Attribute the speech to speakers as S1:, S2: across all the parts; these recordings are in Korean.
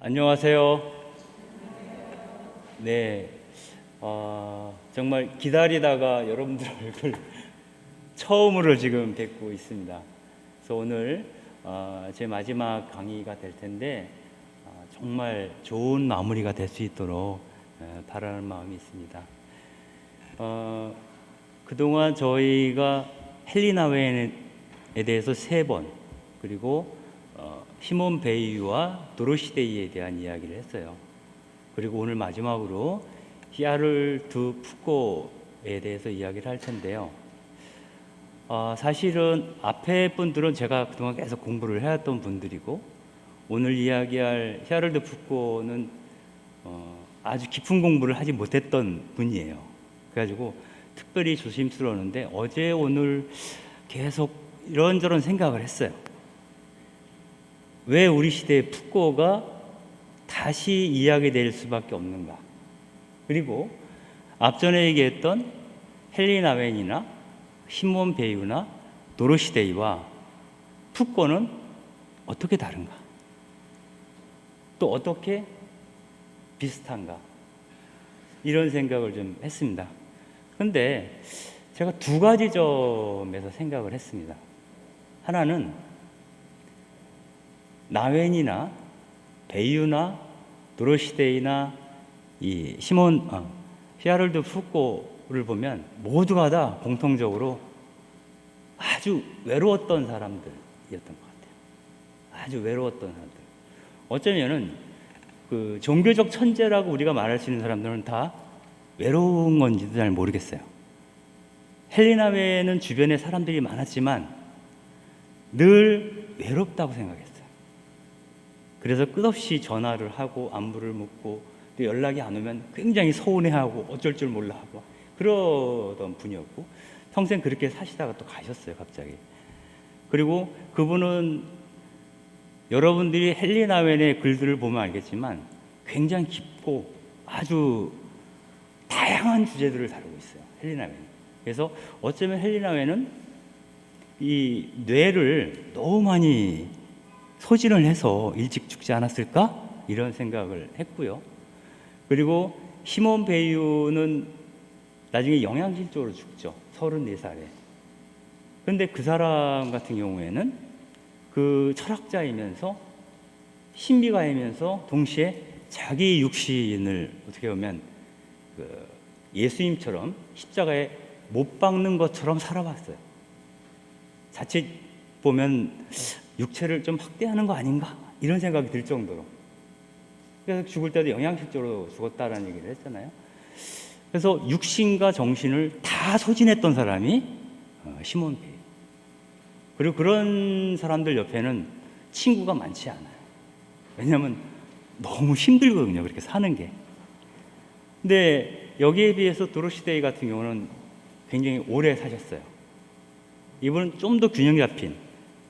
S1: 안녕하세요. 네, 정말 기다리다가 여러분들 얼굴 처음으로 지금 뵙고 있습니다. 그래서 오늘 제 마지막 강의가 될 텐데 정말 좋은 마무리가 될 수 있도록 바라는 마음이 있습니다. 그동안 저희가 헬리나 웨인에 대해서 3번, 그리고 시몬 베이유와 도로시 데이에 대한 이야기를 했어요. 그리고 오늘 마지막으로 샤를 드 푸코에 대해서 이야기를 할 텐데요. 사실은 앞에 분들은 제가 그동안 계속 공부를 해왔던 분들이고, 오늘 이야기할 샤를 드 푸코는 아주 깊은 공부를 하지 못했던 분이에요. 그래가지고 특별히 조심스러웠는데 어제 오늘 계속 이런저런 생각을 했어요. 왜 우리 시대의 푸코가 다시 이야기될 수밖에 없는가? 그리고 앞전에 얘기했던 헬리나 웬이나 시몬 베이유나 도로시 데이와 푸코는 어떻게 다른가? 또 어떻게 비슷한가? 이런 생각을 좀 했습니다. 그런데 제가 2가지 점에서 생각을 했습니다. 하나는 나웬이나 베이유나 도로시 데이나 이 샤를 드 푸코를 보면 모두가 다 공통적으로 아주 외로웠던 사람들이었던 것 같아요. 아주 외로웠던 사람들. 어쩌면은 그 종교적 천재라고 우리가 말할 수 있는 사람들은 다 외로운 건지도 잘 모르겠어요. 헬리나 웨는 주변에 사람들이 많았지만 늘 외롭다고 생각했어요. 그래서 끝없이 전화를 하고 안부를 묻고 또 연락이 안 오면 굉장히 서운해하고 어쩔 줄 몰라 하고 그러던 분이었고, 평생 그렇게 사시다가 또 가셨어요, 갑자기. 그리고 그분은 여러분들이 헬리나 웬의 글들을 보면 알겠지만 굉장히 깊고 아주 다양한 주제들을 다루고 있어요, 헬리나 웬. 그래서 어쩌면 헬리나 웬은 이 뇌를 너무 많이 소진을 해서 일찍 죽지 않았을까? 이런 생각을 했고요. 그리고 시몬 베이유는 나중에 영양실조로 죽죠. 34살에. 그런데 그 사람 같은 경우에는 그 철학자이면서 신비가이면서 동시에 자기 육신을 어떻게 보면 그 예수님처럼 십자가에 못 박는 것처럼 살아봤어요. 자칫 보면 육체를 좀 학대하는 거 아닌가? 이런 생각이 들 정도로. 그래서 죽을 때도 영양실조로 죽었다라는 얘기를 했잖아요. 그래서 육신과 정신을 다 소진했던 사람이 시몬 베이유. 그리고 그런 사람들 옆에는 친구가 많지 않아요. 왜냐하면 너무 힘들거든요, 그렇게 사는 게. 근데 여기에 비해서 도로시 데이 같은 경우는 굉장히 오래 사셨어요. 이분은 좀 더 균형 잡힌.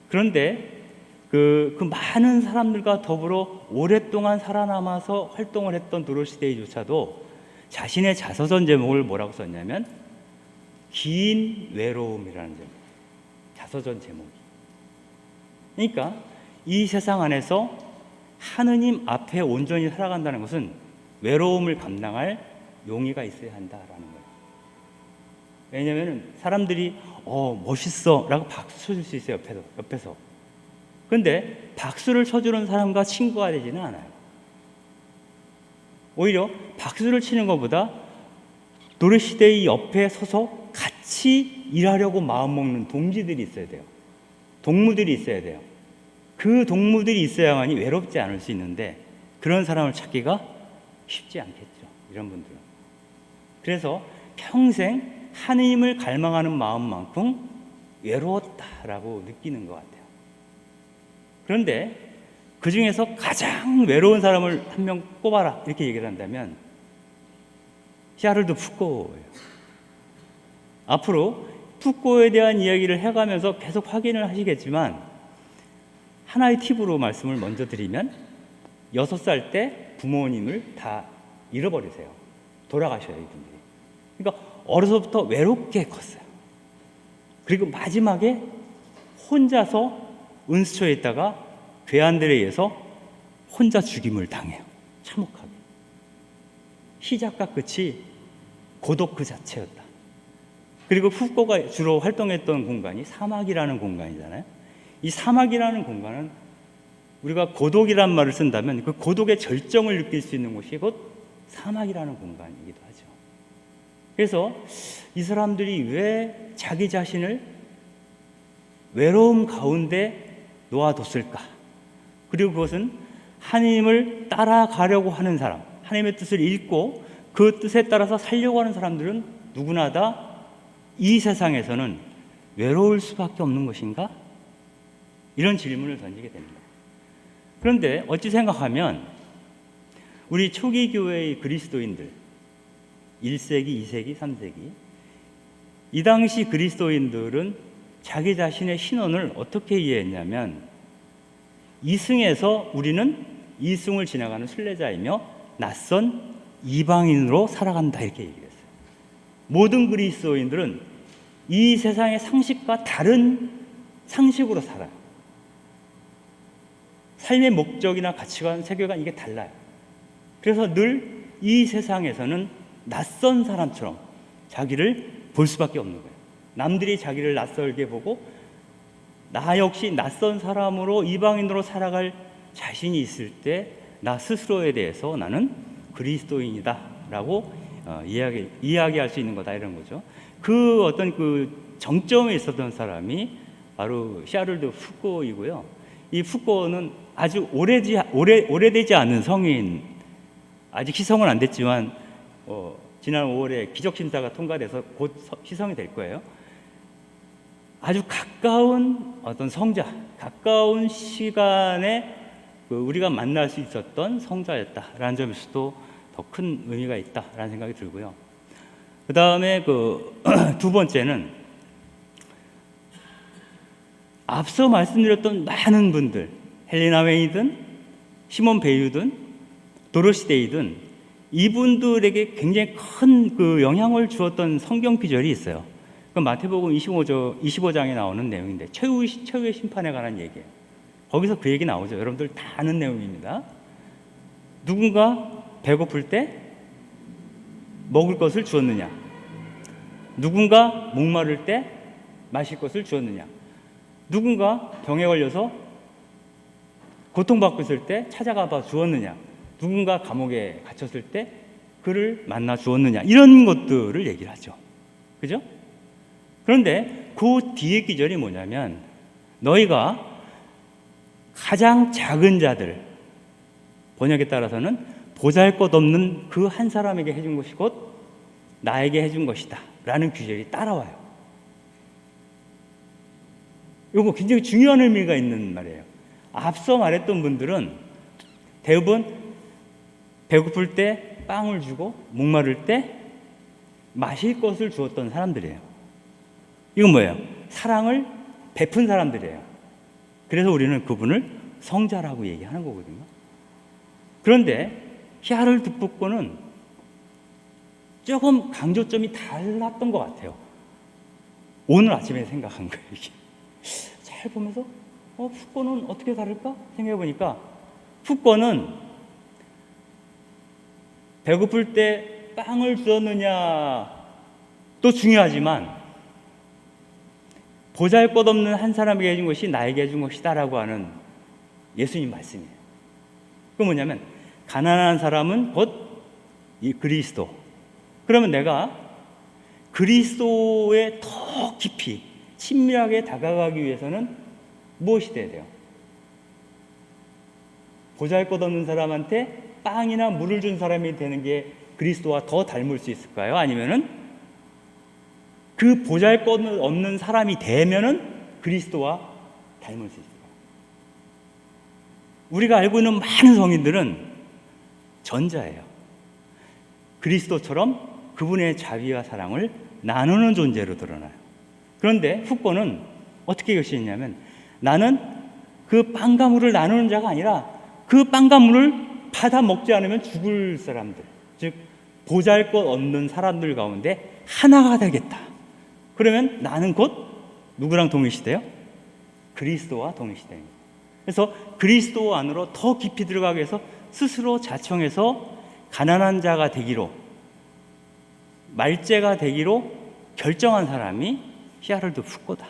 S1: 그런데 그 많은 사람들과 더불어 오랫동안 살아남아서 활동을 했던 도로시 데이조차도 자신의 자서전 제목을 뭐라고 썼냐면 긴 외로움이라는 제목. 자서전 제목이. 그러니까 이 세상 안에서 하느님 앞에 온전히 살아간다는 것은 외로움을 감당할 용의가 있어야 한다라는 거예요. 왜냐하면 사람들이 멋있어 라고 박수 쳐줄 수 있어요, 옆에서. 그런데 박수를 쳐주는 사람과 친구가 되지는 않아요. 오히려 박수를 치는 것보다 도로시 데이 옆에 서서 같이 일하려고 마음먹는 동지들이 있어야 돼요. 동무들이 있어야 돼요. 그 동무들이 있어야만이 외롭지 않을 수 있는데 그런 사람을 찾기가 쉽지 않겠죠, 이런 분들은. 그래서 평생 하느님을 갈망하는 마음만큼 외로웠다라고 느끼는 것 같아요. 그런데 그 중에서 가장 외로운 사람을 한 명 꼽아라 이렇게 얘기를 한다면 샤를 드 푸코예요. 앞으로 푸코에 대한 이야기를 해가면서 계속 확인을 하시겠지만 하나의 팁으로 말씀을 먼저 드리면 6살 때 부모님을 다 잃어버리세요. 돌아가셔요, 이분들이. 그러니까 어려서부터 외롭게 컸어요. 그리고 마지막에 혼자서 은수처에 있다가 괴한들에 의해서 혼자 죽임을 당해요. 참혹하게. 시작과 끝이 고독 그 자체였다. 그리고 후코가 주로 활동했던 공간이 사막이라는 공간이잖아요. 이 사막이라는 공간은 우리가 고독이란 말을 쓴다면 그 고독의 절정을 느낄 수 있는 곳이 곧 사막이라는 공간이기도 하죠. 그래서 이 사람들이 왜 자기 자신을 외로움 가운데 놓아뒀을까? 그리고 그것은 하나님을 따라가려고 하는 사람, 하나님의 뜻을 읽고 그 뜻에 따라서 살려고 하는 사람들은 누구나 다 이 세상에서는 외로울 수밖에 없는 것인가? 이런 질문을 던지게 됩니다. 그런데 어찌 생각하면 우리 초기 교회의 그리스도인들 1세기, 2세기, 3세기 이 당시 그리스도인들은 자기 자신의 신원을 어떻게 이해했냐면 이승에서 우리는 이승을 지나가는 순례자이며 낯선 이방인으로 살아간다 이렇게 얘기했어요. 모든 그리스도인들은 이 세상의 상식과 다른 상식으로 살아요. 삶의 목적이나 가치관, 세계관 이게 달라요. 그래서 늘 이 세상에서는 낯선 사람처럼 자기를 볼 수밖에 없는 거예요. 남들이 자기를 낯설게 보고 나 역시 낯선 사람으로 이방인으로 살아갈 자신이 있을 때 나 스스로에 대해서 나는 그리스도인이다 라고 이야기할 수 있는 거다 이런 거죠. 그 어떤 그 정점에 있었던 사람이 바로 샤를드 후코이고요. 이 후코는 아주 오래되지 않은 성인, 아직 희성은 안 됐지만 지난 5월에 기적심사가 통과돼서 곧 희성이 될 거예요. 아주 가까운 어떤 성자, 가까운 시간에 우리가 만날 수 있었던 성자였다라는 점에서도 더 큰 의미가 있다라는 생각이 들고요. 그 다음에 두 번째는 앞서 말씀드렸던 많은 분들, 헬레나 웨이든, 시몬 베유든, 도로시 데이든 이분들에게 굉장히 큰 영향을 주었던 성경 구절이 있어요. 그 마태복음 25장에 나오는 내용인데 최후의 심판에 관한 얘기예요. 거기서 그 얘기 나오죠. 여러분들 다 아는 내용입니다. 누군가 배고플 때 먹을 것을 주었느냐? 누군가 목마를 때 마실 것을 주었느냐? 누군가 병에 걸려서 고통받고 있을 때 찾아가 봐 주었느냐? 누군가 감옥에 갇혔을 때 그를 만나 주었느냐? 이런 것들을 얘기를 하죠. 그죠? 그런데 그 뒤에 기절이 뭐냐면 너희가 가장 작은 자들, 번역에 따라서는 보잘것없는 그 한 사람에게 해준 것이 곧 나에게 해준 것이다 라는 규절이 따라와요. 이거 굉장히 중요한 의미가 있는 말이에요. 앞서 말했던 분들은 대부분 배고플 때 빵을 주고 목마를 때 마실 것을 주었던 사람들이에요. 이건 뭐예요? 사랑을 베푼 사람들이에요. 그래서 우리는 그분을 성자라고 얘기하는 거거든요. 그런데 히아를드 푸코는 조금 강조점이 달랐던 것 같아요. 오늘 아침에 생각한 거예요. 이게. 잘 보면서 푸코는 어떻게 다를까? 생각해 보니까 푸코는 배고플 때 빵을 주었느냐도 중요하지만 보잘것없는 한 사람에게 해준 것이 나에게 해준 것이다 라고 하는 예수님 말씀이에요. 그건 뭐냐면 가난한 사람은 곧 이 그리스도. 그러면 내가 그리스도에 더 깊이 친밀하게 다가가기 위해서는 무엇이 돼야 돼요? 보잘것없는 사람한테 빵이나 물을 준 사람이 되는 게 그리스도와 더 닮을 수 있을까요? 아니면은 그 보잘것없는 사람이 되면은 그리스도와 닮을 수 있을까요? 우리가 알고 있는 많은 성인들은 전자예요. 그리스도처럼 그분의 자비와 사랑을 나누는 존재로 드러나요. 그런데 푸코는 어떻게 결심했냐면 나는 그 빵과 물을 나누는 자가 아니라 그 빵과 물을 받아 먹지 않으면 죽을 사람들, 즉 보잘것없는 사람들 가운데 하나가 되겠다. 그러면 나는 곧 누구랑 동일시돼요? 그리스도와 동일시돼요. 그래서 그리스도 안으로 더 깊이 들어가기 위해서 스스로 자청해서 가난한 자가 되기로, 말제가 되기로 결정한 사람이 히아르드 푸꼬다.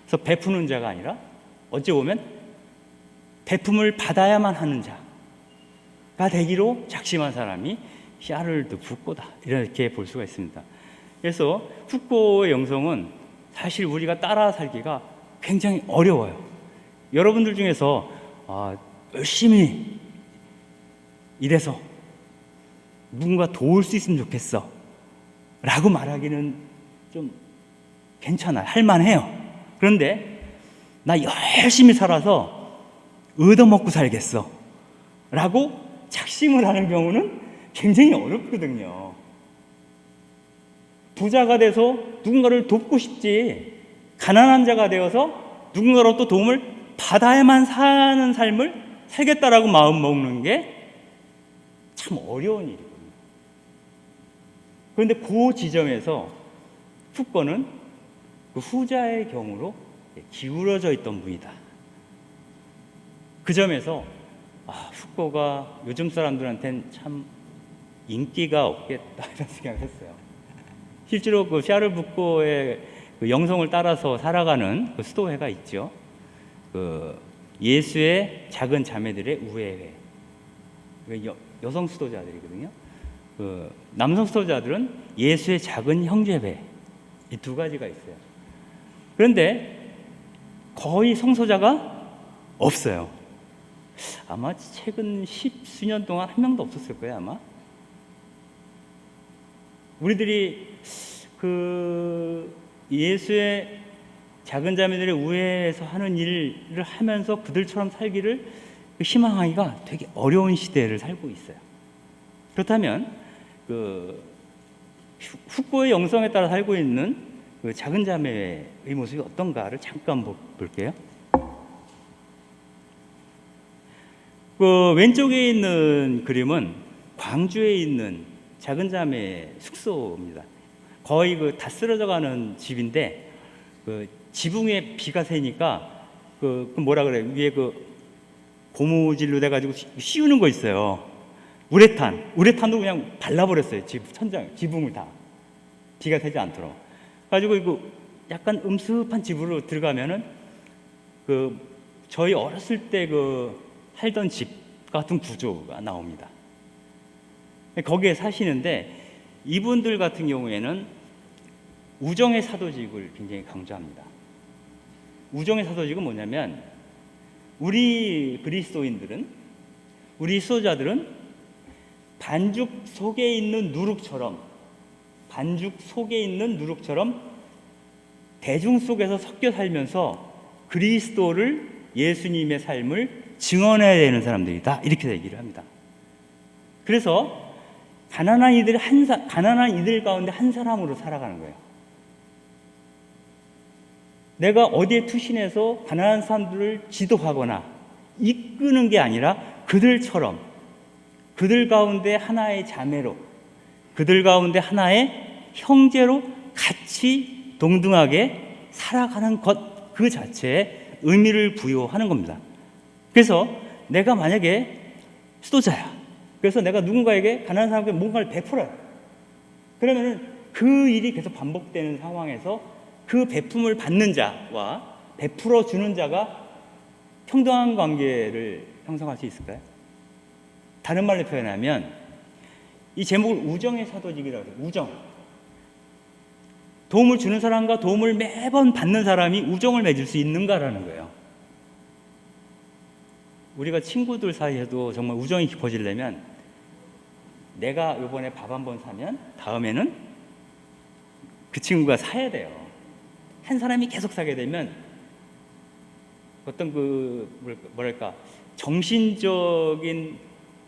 S1: 그래서 베푸는 자가 아니라 어찌 보면 베품을 받아야만 하는 자가 되기로 작심한 사람이 히아르드 푸꼬다, 이렇게 볼 수가 있습니다. 그래서 푸꼬의 영성은 사실 우리가 따라 살기가 굉장히 어려워요. 여러분들 중에서 열심히 일해서 누군가 도울 수 있으면 좋겠어 라고 말하기는 좀 괜찮아요. 할만해요. 그런데 나 열심히 살아서 얻어먹고 살겠어 라고 작심을 하는 경우는 굉장히 어렵거든요. 부자가 돼서 누군가를 돕고 싶지, 가난한 자가 되어서 누군가로부터 도움을 받아야만 사는 삶을 살겠다라고 마음 먹는 게 참 어려운 일이거든요. 그런데 그 지점에서 푸꼬는 그 후자의 경우로 기울어져 있던 분이다. 그 점에서 푸꼬가 요즘 사람들한테는 참 인기가 없겠다 이런 생각을 했어요. 실제로 그 샤를 푸꼬의 그 영성을 따라서 살아가는 그 수도회가 있죠. 그 예수의 작은 자매들의 우애회. 여성 수도자들이거든요. 그 남성 수도자들은 예수의 작은 형제회. 이 두 가지가 있어요. 그런데 거의 성소자가 없어요. 아마 최근 10수년 동안 한 명도 없었을 거예요, 아마. 우리들이 그 예수의 작은 자매들의 우애에서 하는 일을 하면서 그들처럼 살기를 희망하기가 되게 어려운 시대를 살고 있어요. 그렇다면 그 푸꼬의 영성에 따라 살고 있는 그 작은 자매의 모습이 어떤가를 잠깐 볼게요. 그 왼쪽에 있는 그림은 광주에 있는 작은 자매의 숙소입니다. 거의 그 다 쓰러져가는 집인데 그 지붕 위에 비가 새니까 그 뭐라 그래, 위에 그 고무질로 돼가지고 씌우는 거 있어요. 우레탄도 그냥 발라버렸어요. 집 천장, 지붕을 다 비가 새지 않도록. 가지고 이거 약간 음습한 집으로 들어가면은 그 저희 어렸을 때 그 살던 집 같은 구조가 나옵니다. 거기에 사시는데 이분들 같은 경우에는 우정의 사도직을 굉장히 강조합니다. 우정의 사도직은 뭐냐면 우리 그리스도인들은, 우리 수도자들은 반죽 속에 있는 누룩처럼 대중 속에서 섞여 살면서 그리스도를, 예수님의 삶을 증언해야 되는 사람들이다, 이렇게 얘기를 합니다. 그래서 가난한 이들 가운데 한 사람으로 살아가는 거예요. 내가 어디에 투신해서 가난한 사람들을 지도하거나 이끄는 게 아니라 그들처럼, 그들 가운데 하나의 자매로, 그들 가운데 하나의 형제로 같이 동등하게 살아가는 것 그 자체에 의미를 부여하는 겁니다. 그래서 내가 만약에 수도자야, 그래서 내가 누군가에게, 가난한 사람에게 뭔가를 베풀어요. 그러면은 그 일이 계속 반복되는 상황에서 그 베품을 받는 자와 베풀어 주는 자가 평등한 관계를 형성할 수 있을까요? 다른 말로 표현하면 이 제목을 우정의 사도직이라고 해요. 우정. 도움을 주는 사람과 도움을 매번 받는 사람이 우정을 맺을 수 있는가라는 거예요. 우리가 친구들 사이에도 정말 우정이 깊어지려면 내가 이번에 밥 한 번 사면 다음에는 그 친구가 사야 돼요. 한 사람이 계속 사게 되면 어떤 그 뭐랄까 정신적인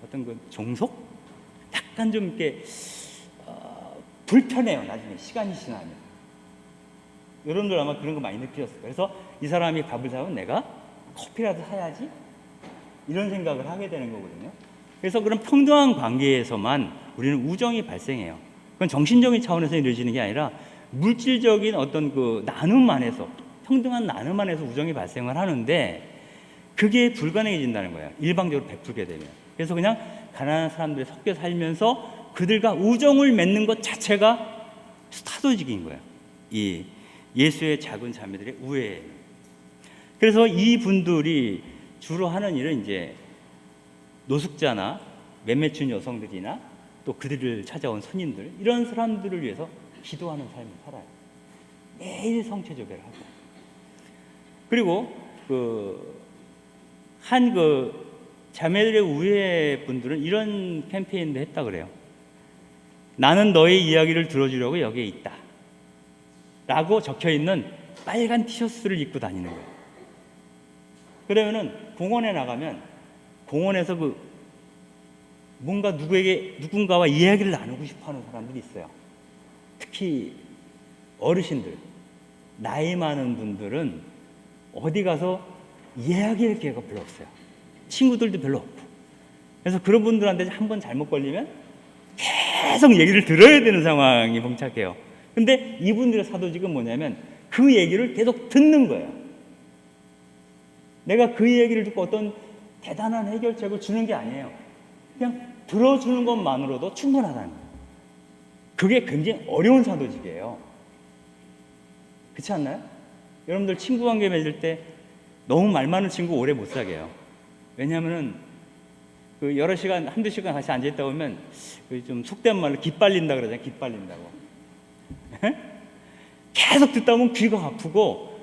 S1: 어떤 그 종속? 약간 좀 이렇게 불편해요. 나중에 시간이 지나면. 여러분들 아마 그런 거 많이 느끼셨어요. 그래서 이 사람이 밥을 사면 내가 커피라도 사야지, 이런 생각을 하게 되는 거거든요. 그래서 그런 평등한 관계에서만 우리는 우정이 발생해요. 그건 정신적인 차원에서 이루어지는 게 아니라 물질적인 어떤 그 나눔 안에서, 평등한 나눔 안에서 우정이 발생을 하는데, 그게 불가능해진다는 거예요. 일방적으로 베풀게 되면. 그래서 그냥 가난한 사람들이 섞여 살면서 그들과 우정을 맺는 것 자체가 사도직인 거예요. 이 예수의 작은 자매들의 우애. 그래서 이 분들이 주로 하는 일은 이제 노숙자나 매매춘 여성들이나 또 그들을 찾아온 손님들, 이런 사람들을 위해서 기도하는 삶을 살아요. 매일 성체조계를 하고. 그리고 한 자매들의 우애 분들은 이런 캠페인도 했다 그래요. 나는 너의 이야기를 들어주려고 여기에 있다 라고 적혀있는 빨간 티셔츠를 입고 다니는 거예요. 그러면은 공원에 나가면 공원에서 뭔가 누군가와 이야기를 나누고 싶어 하는 사람들이 있어요. 특히 어르신들, 나이 많은 분들은 어디 가서 이야기할 기회가 별로 없어요. 친구들도 별로 없고. 그래서 그런 분들한테 한번 잘못 걸리면 계속 얘기를 들어야 되는 상황이 봉착해요. 근데 이분들의 사도직은 뭐냐면 그 얘기를 계속 듣는 거예요. 내가 그 얘기를 듣고 어떤 대단한 해결책을 주는 게 아니에요. 그냥 들어주는 것만으로도 충분하다는 거예요. 그게 굉장히 어려운 사도직이에요. 그렇지 않나요? 여러분들 친구 관계 맺을 때 너무 말 많은 친구 오래 못 사귀어요. 왜냐하면은 여러 시간, 한두 시간 같이 앉아있다 보면 좀 속된 말로 기빨린다 그러잖아요. 기빨린다고. 계속 듣다 보면 귀가 아프고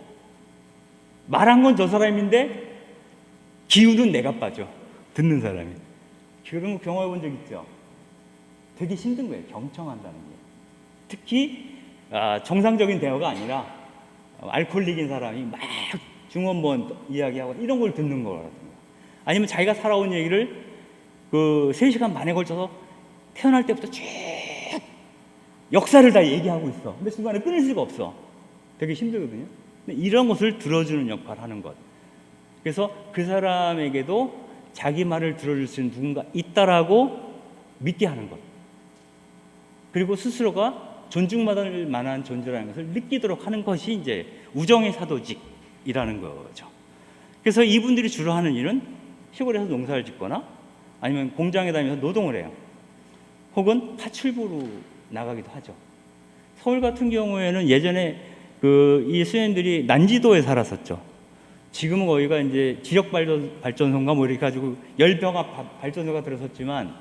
S1: 말한 건 저 사람인데 기운은 내가 빠져. 듣는 사람이. 그런 거 경험해 본 적 있죠? 되게 힘든 거예요. 경청한다는 게. 특히 정상적인 대화가 아니라 알코올릭인 사람이 막 중원본 이야기하고 이런 걸 듣는 거라든가, 아니면 자기가 살아온 얘기를 3시간 반에 걸쳐서 태어날 때부터 쭉 역사를 다 얘기하고 있어. 근데 순간에 끊을 수가 없어. 되게 힘들거든요. 근데 이런 것을 들어주는 역할을 하는 것. 그래서 그 사람에게도 자기 말을 들어줄 수 있는 누군가 있다라고 믿게 하는 것. 그리고 스스로가 존중받을 만한 존재라는 것을 느끼도록 하는 것이 이제 우정의 사도직이라는 거죠. 그래서 이분들이 주로 하는 일은 시골에서 농사를 짓거나 아니면 공장에 다니면서 노동을 해요. 혹은 파출부로 나가기도 하죠. 서울 같은 경우에는 예전에 이 수녀님들이 난지도에 살았었죠. 지금은 거기가 이제 지력 발전소인가 뭐 이렇게 가지고 열병합 발전소가 들어섰지만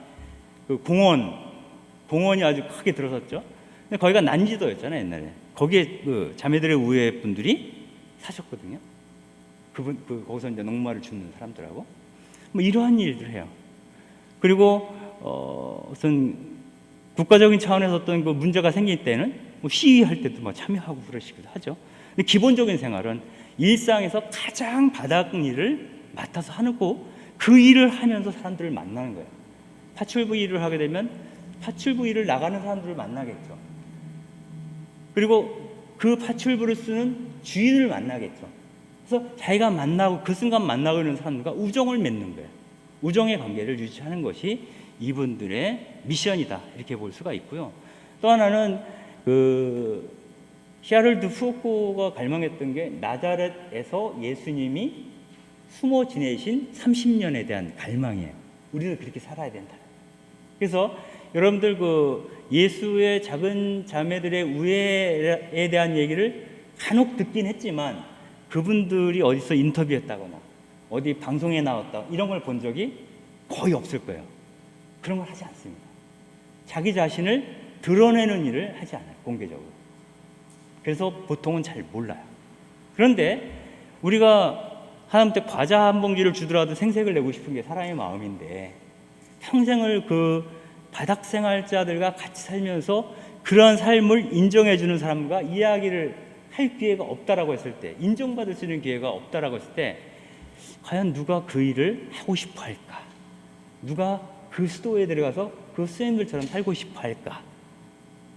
S1: 공원이 아주 크게 들어섰죠. 근데 거기가 난지도였잖아요, 옛날에. 거기에 자매들의 우애 분들이 사셨거든요. 거기서 이제 녹말을 줍는 사람들하고 뭐 이러한 일들을 해요. 그리고 어떤 국가적인 차원에서 어떤 문제가 생길 때는 뭐 시위할 때도 막 참여하고 그러시기도 하죠. 근데 기본적인 생활은 일상에서 가장 바닥 일을 맡아서 하고 그 일을 하면서 사람들을 만나는 거예요. 파출부 일을 하게 되면 파출부 일을 나가는 사람들을 만나겠죠. 그리고 그 파출부를 쓰는 주인을 만나겠죠. 그래서 자기가 만나고 그 순간 만나고 있는 사람들과 우정을 맺는 거예요. 우정의 관계를 유지하는 것이 이분들의 미션이다, 이렇게 볼 수가 있고요. 또 하나는 히아를드 푸코가 갈망했던 게 나자렛에서 예수님이 숨어 지내신 30년에 대한 갈망이에요. 우리는 그렇게 살아야 된다. 그래서 여러분들 예수의 작은 자매들의 우애에 대한 얘기를 간혹 듣긴 했지만 그분들이 어디서 인터뷰했다거나 어디 방송에 나왔다 이런 걸 본 적이 거의 없을 거예요. 그런 걸 하지 않습니다. 자기 자신을 드러내는 일을 하지 않아요, 공개적으로. 그래서 보통은 잘 몰라요. 그런데 우리가 하나님께 과자 한 봉지를 주더라도 생색을 내고 싶은 게 사람의 마음인데, 평생을 바닥생활자들과 같이 살면서 그러한 삶을 인정해주는 사람과 이야기를 할 기회가 없다라고 했을 때, 인정받을 수 있는 기회가 없다라고 했을 때, 과연 누가 그 일을 하고 싶어 할까? 누가 그 수도에 들어가서 그 스님들처럼 살고 싶어 할까?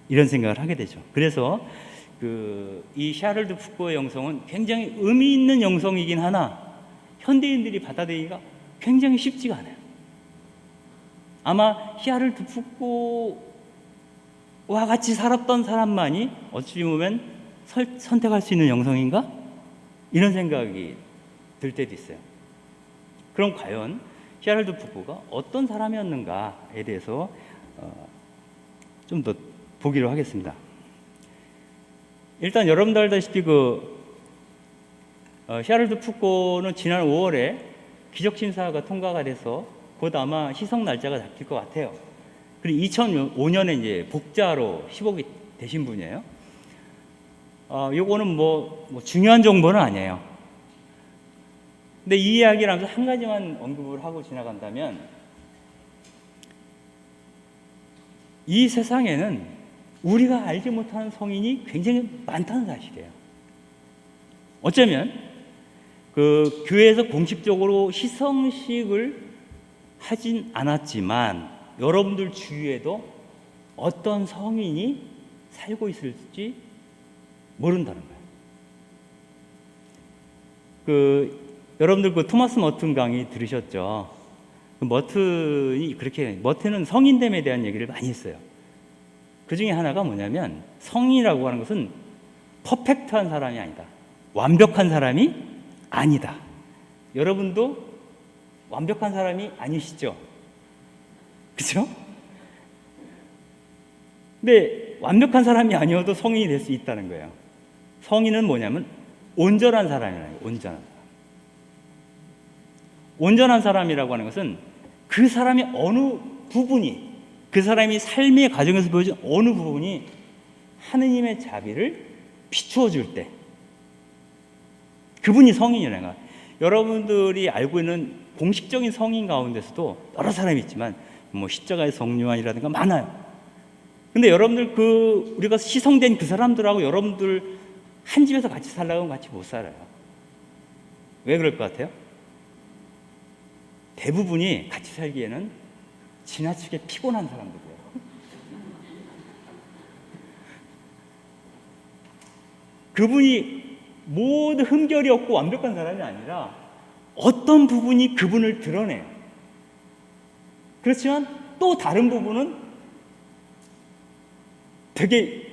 S1: 이런 생각을 하게 되죠. 그래서 이 샤를드 푸코의 영성은 굉장히 의미 있는 영성이긴 하나 현대인들이 받아들이기가 굉장히 쉽지가 않아요. 아마 샤를드 푸코와 같이 살았던 사람만이 어찌 보면 선택할 수 있는 영성인가? 이런 생각이 들 때도 있어요. 그럼 과연 샤를드 푸코가 어떤 사람이었는가에 대해서 좀 더 보기로 하겠습니다. 일단 여러분들 알다시피 샤를드 푸코는 지난 5월에 기적 심사가 통과가 돼서 곧 아마 희석 날짜가 잡힐 것 같아요. 그리고 2005년에 이제 복자로 희복이 되신 분이에요. 요거는 뭐 중요한 정보는 아니에요. 근데 이 이야기를 하면서 한 가지만 언급을 하고 지나간다면, 이 세상에는 우리가 알지 못하는 성인이 굉장히 많다는 사실이에요. 어쩌면 교회에서 공식적으로 시성식을 하진 않았지만 여러분들 주위에도 어떤 성인이 살고 있을지 모른다는 거예요. 여러분들 토마스 머튼 강의 들으셨죠? 머튼은 성인됨에 대한 얘기를 많이 했어요. 그 중에 하나가 뭐냐면, 성인이라고 하는 것은 퍼펙트한 사람이 아니다, 완벽한 사람이 아니다. 여러분도 완벽한 사람이 아니시죠? 그렇죠? 근데 완벽한 사람이 아니어도 성인이 될 수 있다는 거예요. 성인은 뭐냐면 온전한 사람이라는 거예요. 온전한 사람이라고 하는 것은 그 사람이 어느 부분이, 그 사람이 삶의 과정에서 보여준 어느 부분이 하느님의 자비를 비추어 줄 때, 그분이 성인이라는 거예요. 여러분들이 알고 있는 공식적인 성인 가운데서도 여러 사람이 있지만 십자가의 성요한이라든가 많아요. 근데 여러분들 우리가 시성된 그 사람들하고 여러분들 한 집에서 같이 살려고 하면 같이 못 살아요. 왜 그럴 것 같아요? 대부분이 같이 살기에는 지나치게 피곤한 사람들이에요. 그분이 모두 흠결이 없고 완벽한 사람이 아니라 어떤 부분이 그분을 드러내요. 그렇지만 또 다른 부분은 되게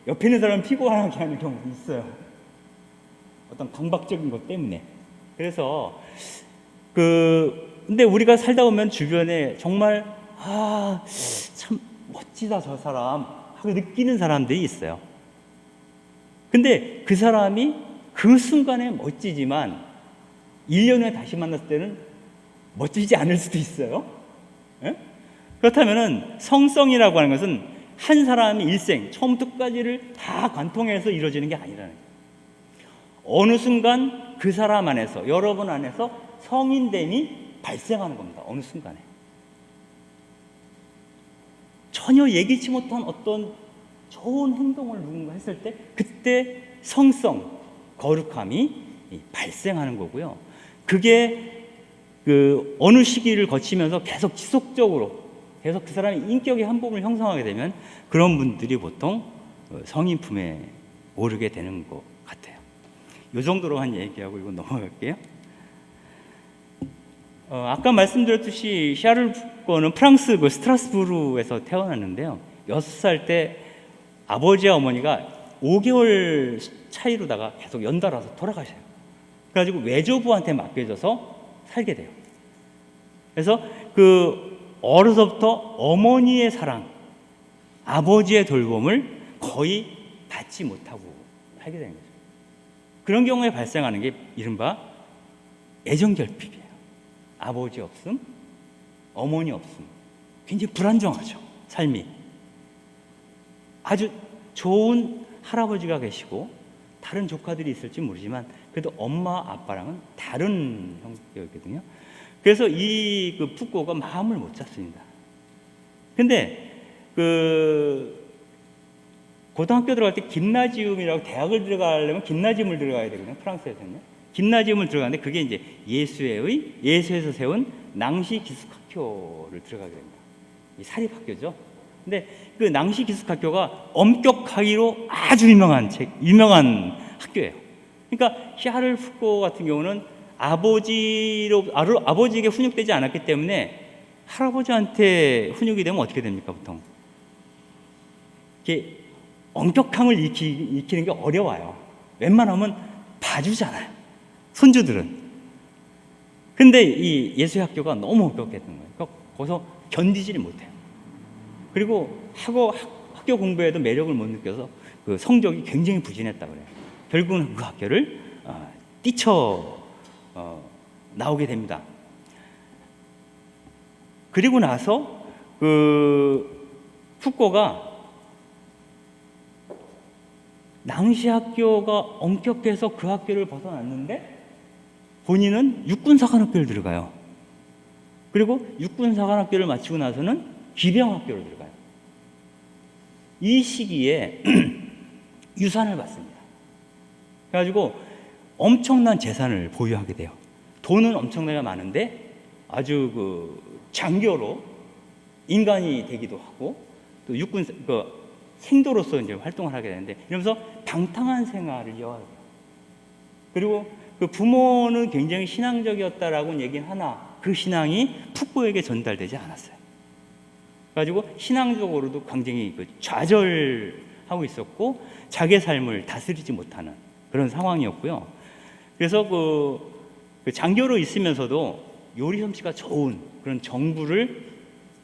S1: 옆에 있는 사람을 피곤하게 하는 경우도 있어요. 어떤 강박적인 것 때문에. 그래서 근데 우리가 살다 보면 주변에 정말 참 멋지다 저 사람 하고 느끼는 사람들이 있어요. 근데 그 사람이 그 순간에 멋지지만 1년 후에 다시 만났을 때는 멋지지 않을 수도 있어요. 그렇다면 성성이라고 하는 것은 한 사람의 일생 처음부터 끝까지를 다 관통해서 이루어지는 게 아니라는 거예요. 어느 순간 그 사람 안에서, 여러분 안에서 성인됨이 발생하는 겁니다. 어느 순간에 전혀 예기치 못한 어떤 좋은 행동을 누군가 했을 때, 그때 성성, 거룩함이 발생하는 거고요. 그게 어느 시기를 거치면서 계속 지속적으로 계속 그 사람의 인격의 한 부분을 형성하게 되면 그런 분들이 보통 성인 품에 오르게 되는 것 같아요. 이 정도로 한 얘기하고 이거 넘어갈게요. 아까 말씀드렸듯이 샤를 푸코는 프랑스 스트라스부르에서 태어났는데요. 6살 때 아버지와 어머니가 5개월 차이로다가 계속 연달아서 돌아가셔요. 그래가지고 외조부한테 맡겨져서 살게 돼요. 그래서 어려서부터 어머니의 사랑, 아버지의 돌봄을 거의 받지 못하고 살게 되는 거죠. 그런 경우에 발생하는 게 이른바 애정결핍이에요. 아버지 없음, 어머니 없음. 굉장히 불안정하죠, 삶이. 아주 좋은 할아버지가 계시고 다른 조카들이 있을지 모르지만 그래도 엄마 아빠랑은 다른 성격이거든요. 그래서 푸코가 마음을 못 잡습니다. 근데 고등학교 들어갈 때 김나지움이라고, 대학을 들어가려면 김나지움을 들어가야 되거든요, 프랑스에서는요. 김나지움을 들어가는데 그게 이제 예수에서 세운 낭시 기숙학교를 들어가게 됩니다. 이 사립학교죠. 근데 그 낭시 기숙학교가 엄격하기로 아주 유명한 학교예요. 그러니까 샤를 푸코 같은 경우는 아버지에게 훈육되지 않았기 때문에 할아버지한테 훈육이 되면 어떻게 됩니까, 보통? 이게 엄격함을 익히는 게 어려워요. 웬만하면 봐주잖아요, 손주들은. 근데 이 예수의 학교가 너무 엄격했던 거예요. 그러니까 거기서 견디지를 못해요. 그리고 학교 공부에도 매력을 못 느껴서 그 성적이 굉장히 부진했다고 그래요. 결국은 그 학교를 뛰쳐 나오게 됩니다. 그리고 나서 그 푸꼬가 낭시 학교가 엄격해서 그 학교를 벗어났는데 본인은 육군사관학교를 들어가요. 그리고 육군사관학교를 마치고 나서는 기병학교를 들어가요. 이 시기에 유산을 받습니다. 그래가지고 엄청난 재산을 보유하게 돼요. 돈은 엄청나게 많은데 아주 그 장교로 인간이 되기도 하고 또 육군 생도로서 이제 활동을 하게 되는데 이러면서 방탕한 생활을 이어가요. 그리고 그 부모는 굉장히 신앙적이었다라고 얘기는 하나 그 신앙이 푸꼬에게 전달되지 않았어요. 그래가지고 신앙적으로도 굉장히 좌절하고 있었고 자기의 삶을 다스리지 못하는 그런 상황이었고요. 그래서 그 장교로 있으면서도 요리 솜씨가 좋은 그런 정부를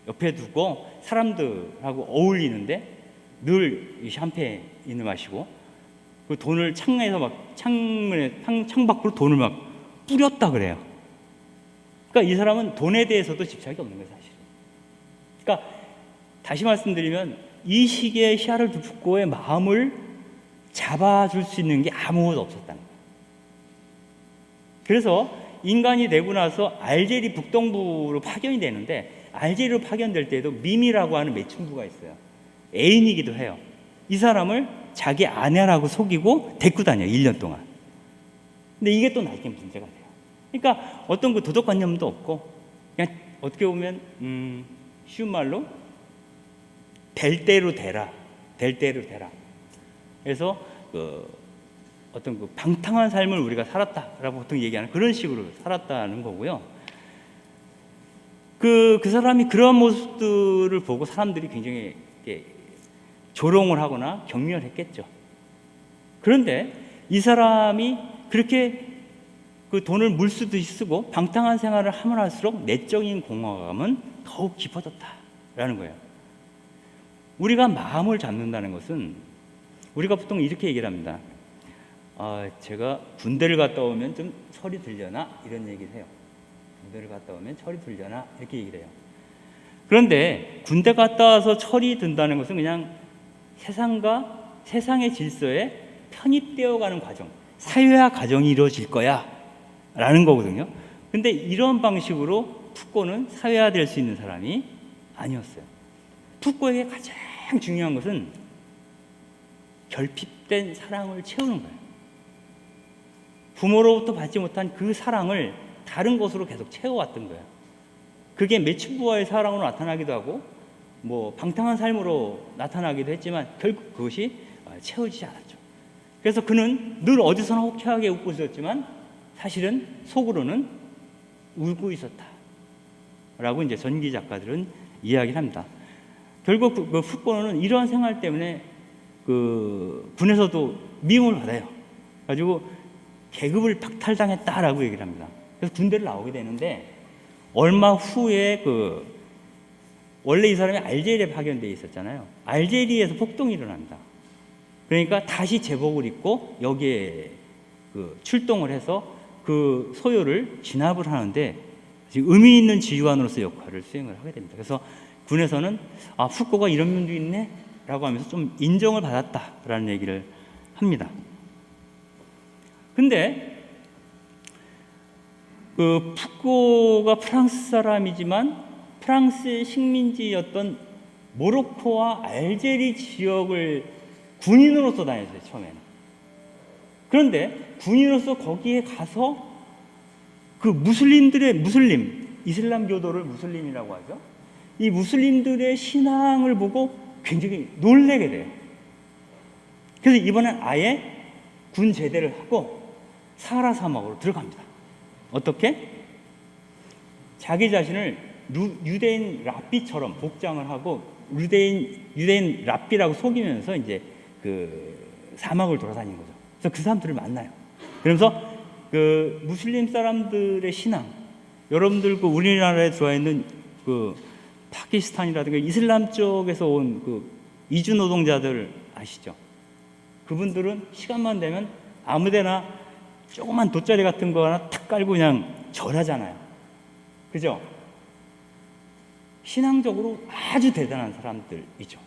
S1: 옆에 두고 사람들하고 어울리는데 늘 샴페인을 마시고 그 돈을 창밖으로 돈을 막 뿌렸다 그래요. 그러니까 이 사람은 돈에 대해서도 집착이 없는 거예요, 사실. 그러니까 다시 말씀드리면 이 시기에 샤를 푸꼬의 마음을 잡아줄 수 있는 게 아무것도 없었다는 거예요. 그래서 인간이 되고 나서 알제리 북동부로 파견이 되는데 알제리로 파견될 때에도 미미라고 하는 매춘부가 있어요. 애인이기도 해요. 이 사람을 자기 아내라고 속이고 데리고 다녀요, 1년 동안. 근데 이게 또 나중에 문제가 돼요. 그러니까 어떤 그 도덕관념도 없고 그냥 어떻게 보면 쉬운 말로 될 대로 되라. 그래서 어떤 그 방탕한 삶을 우리가 살았다라고 보통 얘기하는 그런 식으로 살았다는 거고요. 그 사람이 그런 모습들을 보고 사람들이 굉장히 조롱을 하거나 격려를 했겠죠. 그런데 이 사람이 그렇게 그 돈을 물쓰듯이 쓰고 방탕한 생활을 하면 할수록 내적인 공허감은 더욱 깊어졌다라는 거예요. 우리가 마음을 잡는다는 것은 우리가 보통 이렇게 얘기를 합니다. 제가 군대를 갔다 오면 좀 철이 들려나 이런 얘기를 해요. 군대를 갔다 오면 철이 들려나 이렇게 얘기를 해요. 그런데 군대 갔다 와서 철이 든다는 것은 그냥 세상과 세상의 질서에 편입되어가는 과정, 사회화 과정이 이루어질 거야 라는 거거든요. 근데 이런 방식으로 푸꼬는 사회화될 수 있는 사람이 아니었어요. 푸꼬에게 가장 중요한 것은 결핍된 사랑을 채우는 거예요. 부모로부터 받지 못한 그 사랑을 다른 것으로 계속 채워왔던 거예요. 그게 매춘부와의 사랑으로 나타나기도 하고 뭐 방탕한 삶으로 나타나기도 했지만 결국 그것이 채워지지 않았죠. 그래서 그는 늘 어디서나 호쾌하게 웃고 있었지만 사실은 속으로는 울고 있었다라고 이제 전기 작가들은 이야기를 합니다. 결국 그 푸꼬는 이러한 생활 때문에 그 군에서도 미움을 받아요. 가지고 계급을 박탈당했다라고 얘기를 합니다. 그래서 군대를 나오게 되는데 얼마 후에 원래 이 사람이 알제리에 파견되어 있었잖아요. 알제리에서 폭동이 일어납니다. 그러니까 다시 제복을 입고 여기에 출동을 해서 그 소요를 진압을 하는데 의미 있는 지휘관으로서 역할을 수행을 하게 됩니다. 그래서 군에서는 푸꼬가 이런 면도 있네 라고 하면서 좀 인정을 받았다라는 얘기를 합니다. 근데 그 푸꼬가 프랑스 사람이지만 프랑스의 식민지였던 모로코와 알제리 지역을 군인으로서 다녔어요, 처음에는. 그런데 군인으로서 거기에 가서 그 이슬람교도를 무슬림이라고 하죠. 이 무슬림들의 신앙을 보고 굉장히 놀래게 돼요. 그래서 이번엔 아예 군 제대를 하고 사하라 사막으로 들어갑니다. 어떻게? 자기 자신을 유대인 랍비처럼 복장을 하고 유대인 랍비라고 속이면서 이제 그 사막을 돌아다니는 거죠. 그래서 그 사람들을 만나요. 그러면서 그 무슬림 사람들의 신앙, 여러분들 그 우리나라에 들어와 있는 그 파키스탄이라든가 이슬람 쪽에서 온 그 이주 노동자들 아시죠? 그분들은 시간만 되면 아무데나 조그만 돗자리 같은 거 하나 탁 깔고 그냥 절하잖아요. 그죠? 신앙적으로 아주 대단한 사람들이죠.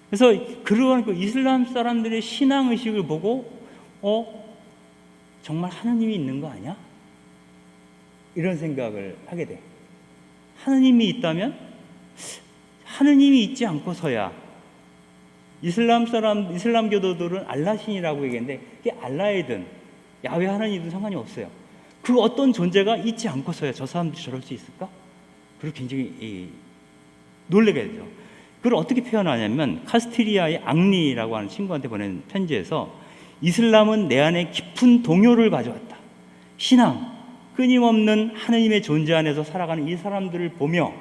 S1: 그래서 그러한 그 이슬람 사람들의 신앙의식을 보고 정말 하느님이 있는 거 아니야? 이런 생각을 하게 돼. 하느님이 있다면 하느님이 있지 않고서야 이슬람 교도들은 알라신이라고 얘기했는데 그게 알라이든 야훼 하나님이든 상관이 없어요. 그 어떤 존재가 있지 않고서야 저 사람들이 저럴 수 있을까? 그리고 굉장히 놀라게 되죠. 그걸 어떻게 표현하냐면 카스티리아의 앙리라고 하는 친구한테 보낸 편지에서 이슬람은 내 안에 깊은 동요를 가져왔다. 신앙, 끊임없는 하느님의 존재 안에서 살아가는 이 사람들을 보며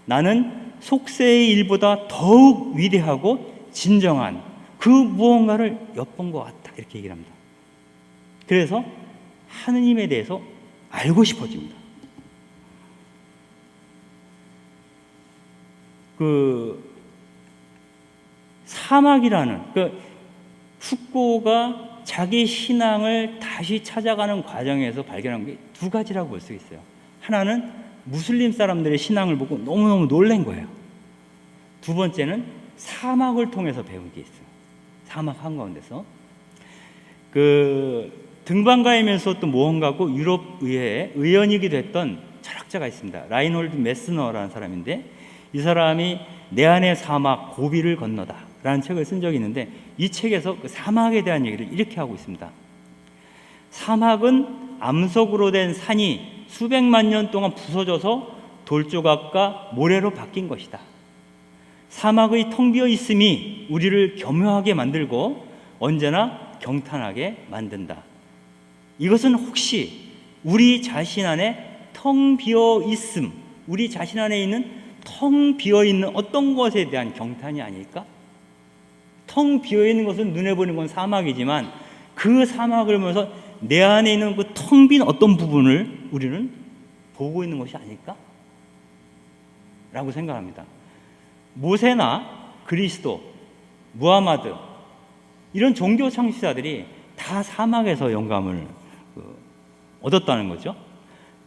S1: 나는 속세의 일보다 더욱 위대하고 진정한 그 무언가를 엿본 것 같다. 이렇게 얘기를 합니다. 그래서 하느님에 대해서 알고 싶어집니다. 그 사막이라는 훅고가 자기 신앙을 다시 찾아가는 과정에서 발견한 게 두 가지라고 볼 수 있어요. 하나는 무슬림 사람들의 신앙을 보고 너무너무 놀란 거예요. 두 번째는 사막을 통해서 배운 게 있어요. 사막 한가운데서 그 등반가이면서 또 모험가고 유럽 의회의 의원이기도 했던 철학자가 있습니다. 라인홀드 메스너라는 사람인데 이 사람이 내 안의 사막 고비를 건너다 라는 책을 쓴 적이 있는데 이 책에서 그 사막에 대한 얘기를 이렇게 하고 있습니다. 사막은 암석으로 된 산이 수백만 년 동안 부서져서 돌조각과 모래로 바뀐 것이다. 사막의 텅 비어 있음이 우리를 겸허하게 만들고 언제나 경탄하게 만든다. 이것은 혹시 우리 자신 안에 텅 비어 있음, 우리 자신 안에 있는 텅 비어 있는 어떤 것에 대한 경탄이 아닐까? 텅 비어 있는 것은 눈에 보이는 건 사막이지만 그 사막을 보면서 내 안에 있는 그 텅 빈 어떤 부분을 우리는 보고 있는 것이 아닐까? 라고 생각합니다. 모세나 그리스도, 무하마드 이런 종교 창시자들이 다 사막에서 영감을 얻었다는 거죠.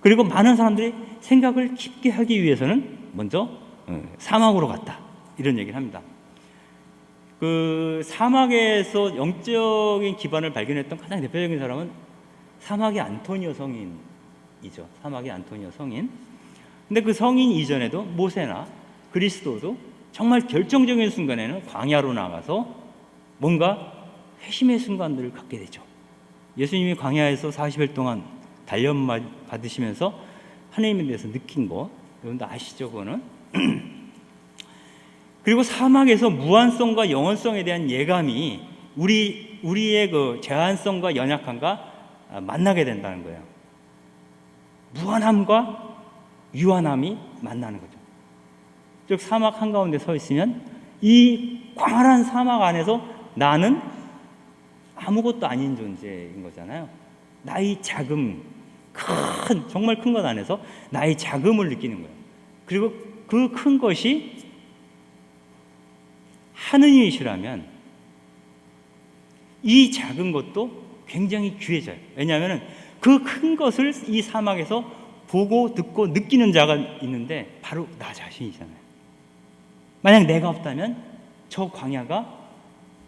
S1: 그리고 많은 사람들이 생각을 깊게 하기 위해서는 먼저 사막으로 갔다 이런 얘기를 합니다. 그 사막에서 영적인 기반을 발견했던 가장 대표적인 사람은 사막의 안토니오 성인이죠. 사막의 안토니오 성인. 근데 그 성인 이전에도 모세나 그리스도도 정말 결정적인 순간에는 광야로 나가서 뭔가 회심의 순간들을 갖게 되죠. 예수님이 광야에서 40일 동안 단련 받으시면서 하나님에 대해서 느낀 거 여러분도 아시죠? 그거는 그리고 사막에서 무한성과 영원성에 대한 예감이 우리의 그 제한성과 연약함과 만나게 된다는 거예요. 무한함과 유한함이 만나는 거죠. 즉 사막 한가운데 서 있으면 이 광활한 사막 안에서 나는 아무것도 아닌 존재인 거잖아요. 나의 작음, 정말 큰 것 안에서 나의 작음을 느끼는 거예요. 그리고 그 큰 것이 하느님이시라면 이 작은 것도 굉장히 귀해져요. 왜냐하면 그 큰 것을 이 사막에서 보고 듣고 느끼는 자가 있는데 바로 나 자신이잖아요. 만약 내가 없다면 저 광야가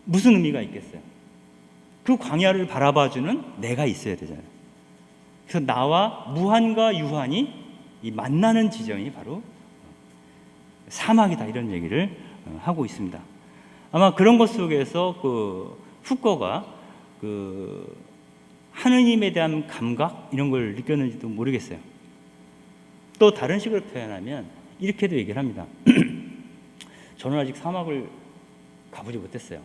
S1: 무슨 의미가 있겠어요? 그 광야를 바라봐주는 내가 있어야 되잖아요. 그래서 나와 무한과 유한이 이 만나는 지점이 바로 사막이다 이런 얘기를 하고 있습니다. 아마 그런 것 속에서 그 훅거가 그 하느님에 대한 감각 이런 걸 느꼈는지도 모르겠어요. 또 다른 식으로 표현하면 이렇게도 얘기를 합니다. 저는 아직 사막을 가보지 못했어요.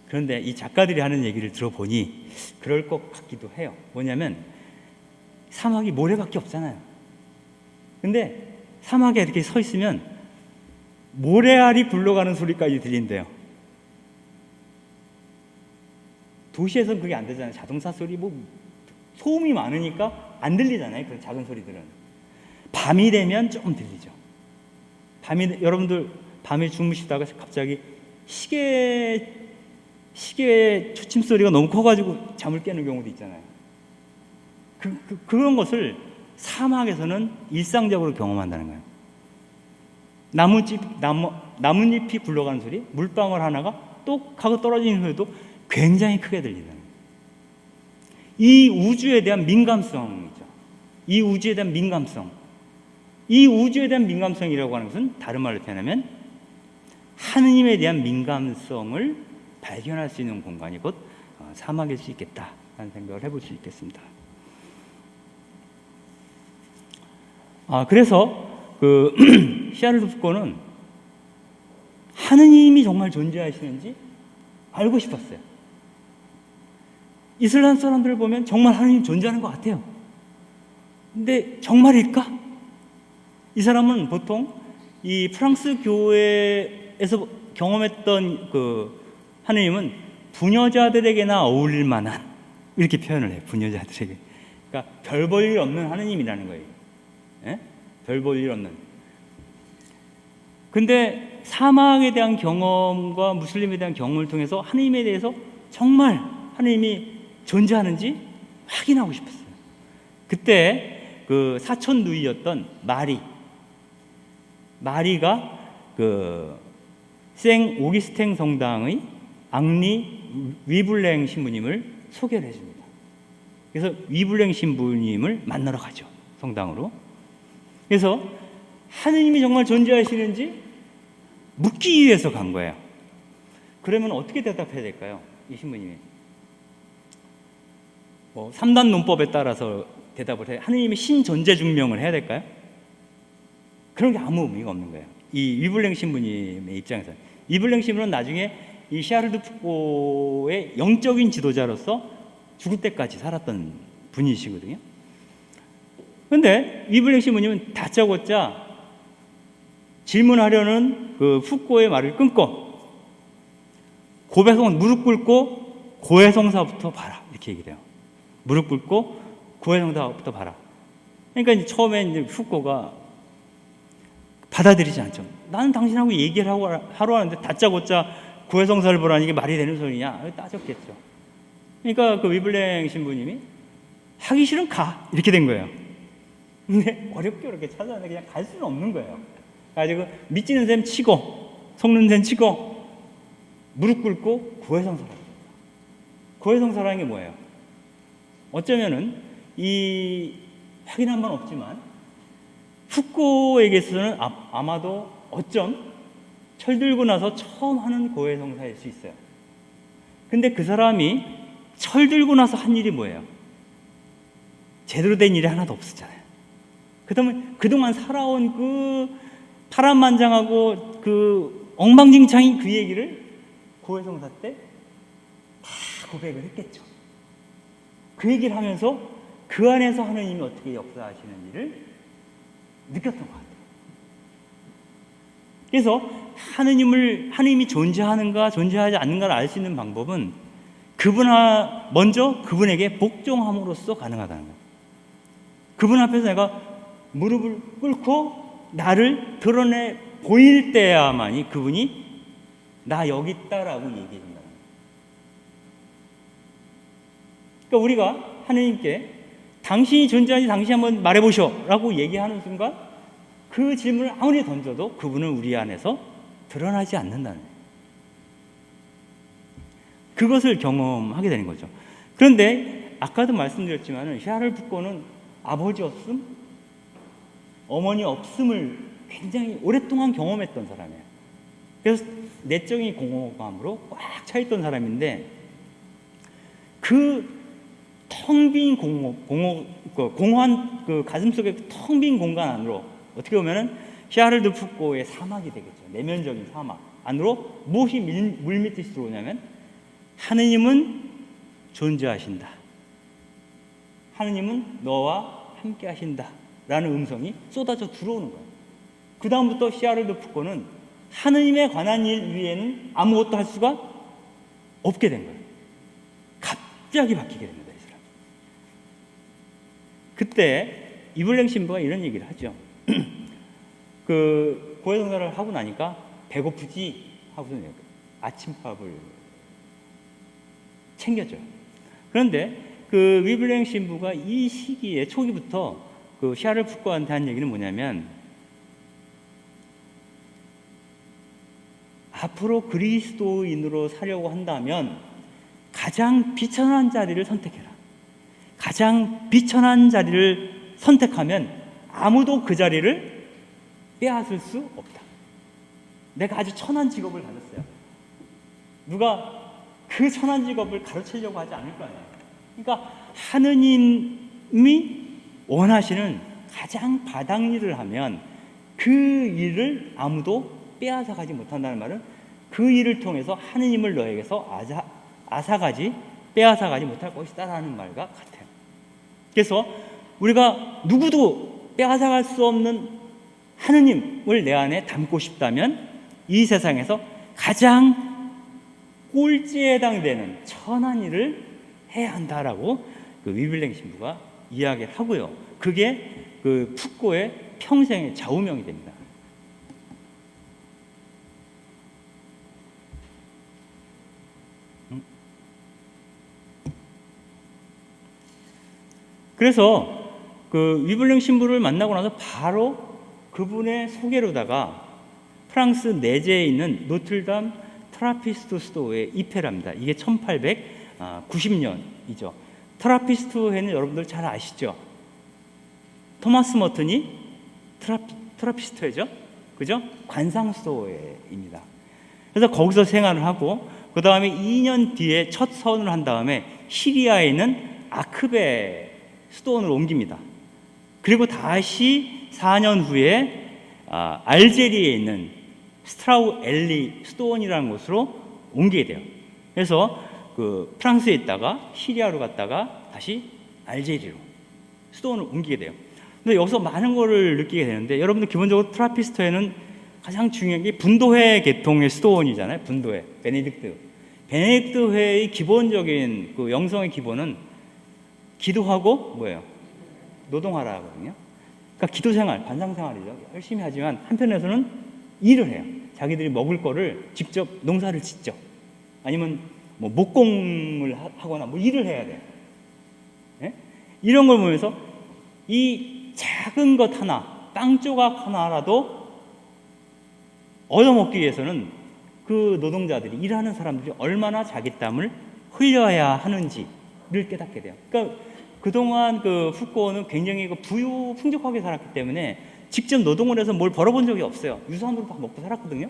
S1: 그런데 이 작가들이 하는 얘기를 들어보니 그럴 것 같기도 해요. 뭐냐면 사막이 모래밖에 없잖아요. 근데 사막에 이렇게 서 있으면 모래알이 굴러가는 소리까지 들린대요. 도시에서는 그게 안 되잖아요. 자동차 소리, 소음이 많으니까 안 들리잖아요. 그런 작은 소리들은. 밤이 되면 조금 들리죠. 여러분들 밤에 주무시다가 갑자기 시계 초침 소리가 너무 커가지고 잠을 깨는 경우도 있잖아요. 그런 것을 사막에서는 일상적으로 경험한다는 거예요. 나뭇잎이 굴러가는 소리, 물방울 하나가 똑 하고 떨어지는 소리도 굉장히 크게 들리는 거예요. 이 우주에 대한 민감성이죠. 이 우주에 대한 민감성이라고 하는 것은 다른 말로 표현하면 하느님에 대한 민감성을 발견할 수 있는 공간이 곧 사막일 수 있겠다라는 생각을 해볼 수 있겠습니다. 그래서 시아르트 부코는 하느님이 정말 존재하시는지 알고 싶었어요. 이슬람 사람들을 보면 정말 하느님 존재하는 것 같아요. 근데 정말일까? 이 사람은 보통 이 프랑스 교회에서 경험했던 하느님은 부녀자들에게나 어울릴 만한, 이렇게 표현을 해요. 부녀자들에게. 그러니까 별 볼 일 없는 하느님이라는 거예요. 예? 별 볼 일 없는. 근데 사막에 대한 경험과 무슬림에 대한 경험을 통해서 하느님에 대해서 정말 하느님이 존재하는지 확인하고 싶었어요. 그때 그 사촌 누이였던 마리가 생 오기스탱 성당의 앙리 위블랭 신부님을 소개를 해줍니다. 그래서 위블랭 신부님을 만나러 가죠, 성당으로. 그래서 하느님이 정말 존재하시는지 묻기 위해서 간 거예요. 그러면 어떻게 대답해야 될까요? 이 신부님이 3단 논법에 따라서 대답을 해요. 하느님의 신존재 증명을 해야 될까요? 그런 게 아무 의미가 없는 거예요. 이 위블랭 신부님의 입장에서. 위블랭 신부는 나중에 이 샤르드 푸코의 영적인 지도자로서 죽을 때까지 살았던 분이시거든요. 그런데 위블랭 신부님은 다짜고짜 질문하려는 그 푸코의 말을 끊고 무릎 꿇고 고해성사부터 봐라, 이렇게 얘기를 해요. 무릎 꿇고 고해성사부터 봐라. 그러니까 이제 처음에 이제 푸코가 받아들이지 않죠. 나는 당신하고 얘기를 하러 하는데 다짜고짜 고해성사를 보라는 게 말이 되는 소리냐? 따졌겠죠. 그러니까 그 위블랭 신부님이 하기 싫으면 가, 이렇게 된 거예요. 근데 어렵게 찾아왔는데 그냥 갈 수는 없는 거예요. 가지고 믿지는 셈 치고 속는 셈 치고 무릎 꿇고 고해성사를 합니다. 고해성사라는 게 뭐예요? 어쩌면은 이 확인한 건 없지만 푸코에게서는 아마도 어쩜 철들고 나서 처음 하는 고해성사일 수 있어요. 근데 그 사람이 철들고 나서 한 일이 뭐예요? 제대로 된 일이 하나도 없었잖아요. 그동안 살아온 그 파란만장하고 그 엉망진창인 그 얘기를 고해성사 때 다 고백을 했겠죠. 그 얘기를 하면서 그 안에서 하느님이 어떻게 역사하시는지를 느꼈던 것 같아요. 그래서 하느님이 존재하는가 존재하지 않는가를 알 수 있는 방법은 먼저 그분에게 복종함으로써 가능하다는 거예요. 그분 앞에서 내가 무릎을 꿇고 나를 드러내 보일 때야만이 그분이 나 여기 있다라고 얘기해 준다는 거예요. 그러니까 우리가 하느님께 당신이 존재하는지 당신이 한번 말해보시오 라고 얘기하는 순간 그 질문을 아무리 던져도 그분은 우리 안에서 드러나지 않는다는 거예요. 그것을 경험하게 되는 거죠. 그런데 아까도 말씀드렸지만 샤를 푸코는 아버지 없음, 어머니 없음을 굉장히 오랫동안 경험했던 사람이에요. 그래서 내적인 공허감으로 꽉 차있던 사람인데 그 텅 빈 공허한 그 가슴 속에 텅 빈 공간 안으로 어떻게 보면은 샤를드 푸코의 사막이 되겠죠. 내면적인 사막 안으로 무엇이 물밀듯이 들어오냐면 하느님은 존재하신다. 하느님은 너와 함께 하신다. 라는 음성이 쏟아져 들어오는 거예요. 그 다음부터 샤를드 푸코는 하느님에 관한 일 위에는 아무것도 할 수가 없게 된 거예요. 갑자기 바뀌게 됩니다. 이 사람. 그때 이블랭 신부가 이런 얘기를 하죠. 그 고해성사를 하고 나니까 배고프지 하고서 아침밥을 챙겨줘요. 그런데 그 위블랭 신부가 이 시기에 초기부터 그 샤를 푸코한테 한 얘기는 뭐냐면, 앞으로 그리스도인으로 살려고 한다면 가장 비천한 자리를 선택해라. 가장 비천한 자리를 선택하면 아무도 그 자리를 빼앗을 수 없다. 내가 아주 천한 직업을 가졌어요. 누가 그 천한 직업을 가르치려고 하지 않을 거 아니에요. 그러니까 하느님이 원하시는 가장 바닥 일을 하면 그 일을 아무도 빼앗아 가지 못한다는 말은 그 일을 통해서 하느님을 너에게서 앗아가지 빼앗아 가지 못할 것이다 라는 말과 같아요. 그래서 우리가 누구도 빼앗아 갈 수 없는 하느님을 내 안에 담고 싶다면 이 세상에서 가장 꼴찌에 해당되는 천한 일을 해야 한다라고 그 위블랭 신부가 이야기를 하고요. 그게 그 푸코의 평생의 좌우명이 됩니다. 그래서 그 위블랭 신부를 만나고 나서 바로 그분의 소개로다가 프랑스 내제에 있는 노틀담 트라피스트 스토어에 입회를 합니다. 이게 1890년이죠. 트라피스트회는 여러분들 잘 아시죠? 토마스 머튼이 트라피스트회죠. 그죠? 관상 스토어회입니다. 그래서 거기서 생활을 하고 그 다음에 2년 뒤에 첫 서원을 한 다음에 시리아에 있는 아크베 수도원으로 옮깁니다. 그리고 다시 4년 후에 알제리에 있는 스트라우 엘리 수도원이라는 곳으로 옮기게 돼요. 그래서 그 프랑스에 있다가 시리아로 갔다가 다시 알제리로 수도원을 옮기게 돼요. 근데 여기서 많은 거를 느끼게 되는데, 여러분들 기본적으로 트라피스트회는 가장 중요한 게 분도회 계통의 수도원이잖아요. 분도회, 베네딕트회의 기본적인 그 영성의 기본은 기도하고 뭐예요? 노동하라 하거든요. 그러니까 기도생활, 반상생활이죠. 열심히 하지만 한편에서는 일을 해요. 자기들이 먹을 거를 직접 농사를 짓죠. 아니면 뭐 목공을 하거나 뭐 일을 해야 돼요. 네? 이런 걸 보면서 이 작은 것 하나, 빵 조각 하나라도 얻어먹기 위해서는 그 노동자들이, 일하는 사람들이 얼마나 자기 땀을 흘려야 하는지를 깨닫게 돼요. 그러니까 그동안 그 푸코는 굉장히 부유풍족하게 살았기 때문에 직접 노동을 해서 뭘 벌어본 적이 없어요. 유산으로 다 먹고 살았거든요.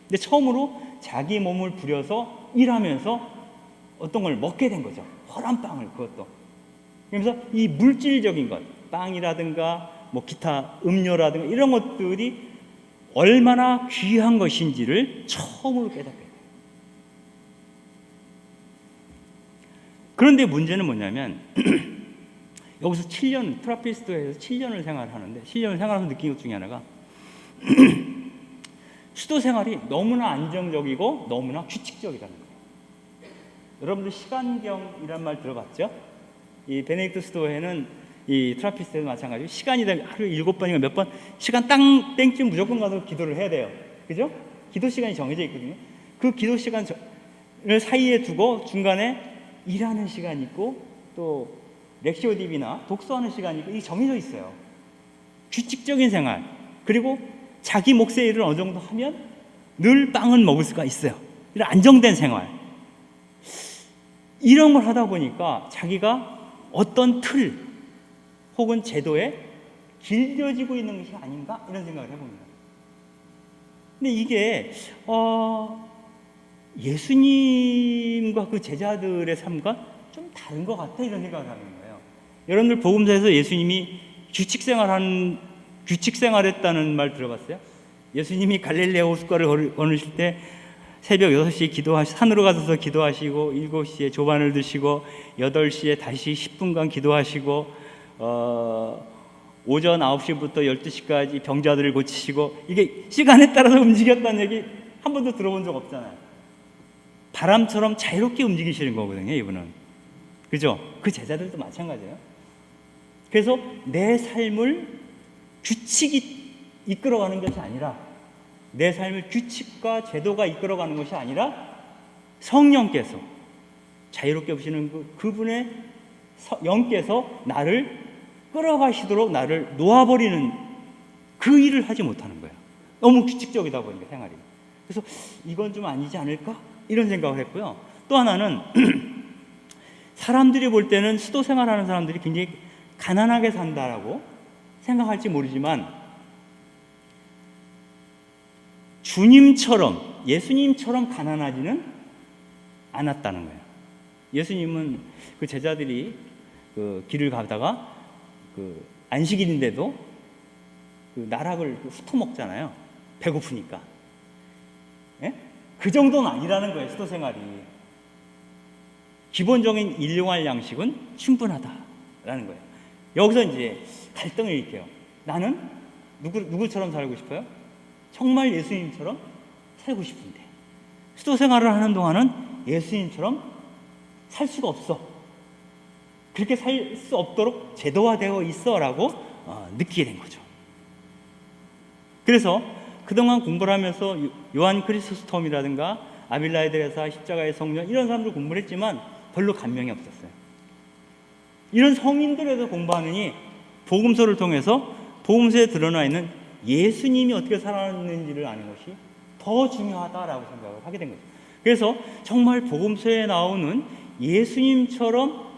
S1: 근데 처음으로 자기 몸을 부려서 일하면서 어떤 걸 먹게 된 거죠. 허란 빵을, 그것도. 그러면서 이 물질적인 것, 빵이라든가 뭐 기타 음료라든가 이런 것들이 얼마나 귀한 것인지를 처음으로 깨닫게 돼요. 그런데 문제는 뭐냐면 여기서 7년, 트라피스트에서 7년을 생활하는데, 7년을 생활하면서 느낀 것 중에 하나가 수도 생활이 너무나 안정적이고 너무나 규칙적이라는 거예요. 여러분들 시간경이란 말 들어봤죠? 이 베네딕트 스토어에는 이 트라피스트에도 마찬가지로 시간이 되면 하루에 7번인가 몇 번 시간 땡쯤 무조건 가서 기도를 해야 돼요. 그죠? 기도 시간이 정해져 있거든요. 그 기도 시간을 사이에 두고 중간에 일하는 시간이 있고 또 렉시오 딥이나 독서하는 시간이 있고, 이게 정해져 있어요. 규칙적인 생활, 그리고 자기 몫의 일을 어느 정도 하면 늘 빵은 먹을 수가 있어요. 이런 안정된 생활, 이런 걸 하다 보니까 자기가 어떤 틀 혹은 제도에 길들여지고 있는 것이 아닌가, 이런 생각을 해봅니다. 근데 이게 예수님과 그 제자들의 삶과 좀 다른 것 같아, 이런 생각을 하는 거예요. 여러분들 복음서에서 예수님이 규칙 생활했다는 말 들어봤어요? 예수님이 갈릴레아 호숫가를 거느실 때 새벽 6시에 산으로 가셔서 기도하시고, 7시에 조반을 드시고, 8시에 다시 10분간 기도하시고, 오전 9시부터 12시까지 병자들을 고치시고, 이게 시간에 따라서 움직였다는 얘기 한 번도 들어본 적 없잖아요. 바람처럼 자유롭게 움직이시는 거거든요, 이분은. 그죠? 그 제자들도 마찬가지예요. 그래서 내 삶을 규칙이 이끌어가는 것이 아니라, 내 삶을 규칙과 제도가 이끌어가는 것이 아니라 성령께서, 자유롭게 오시는 그분의 영께서 나를 끌어가시도록 나를 놓아버리는 그 일을 하지 못하는 거예요. 너무 규칙적이다 보니까 생활이. 그래서 이건 좀 아니지 않을까? 이런 생각을 했고요. 또 하나는 사람들이 볼 때는 수도 생활하는 사람들이 굉장히 가난하게 산다라고 생각할지 모르지만, 주님처럼, 예수님처럼 가난하지는 않았다는 거예요. 예수님은 그 제자들이 그 길을 가다가 그 안식일인데도 그 나락을 훑어 먹잖아요. 배고프니까. 예? 그 정도는 아니라는 거예요, 수도 생활이. 기본적인 일용할 양식은 충분하다라는 거예요. 여기서 이제 갈등을 일으켜요. 나는 누구처럼 살고 싶어요? 정말 예수님처럼 살고 싶은데, 수도 생활을 하는 동안은 예수님처럼 살 수가 없어. 그렇게 살 수 없도록 제도화되어 있어라고 느끼게 된 거죠. 그래서 그동안 공부를 하면서 요한 크리소스톰이라든가 아빌라의 데레사, 십자가의 성령, 이런 사람들 공부를 했지만 별로 감명이 없었어요. 이런 성인들에서 공부하느니 복음서를 통해서 복음서에 드러나 있는 예수님이 어떻게 살았는지를 아는 것이 더 중요하다라고 생각을 하게 된 거죠. 그래서 정말 복음서에 나오는 예수님처럼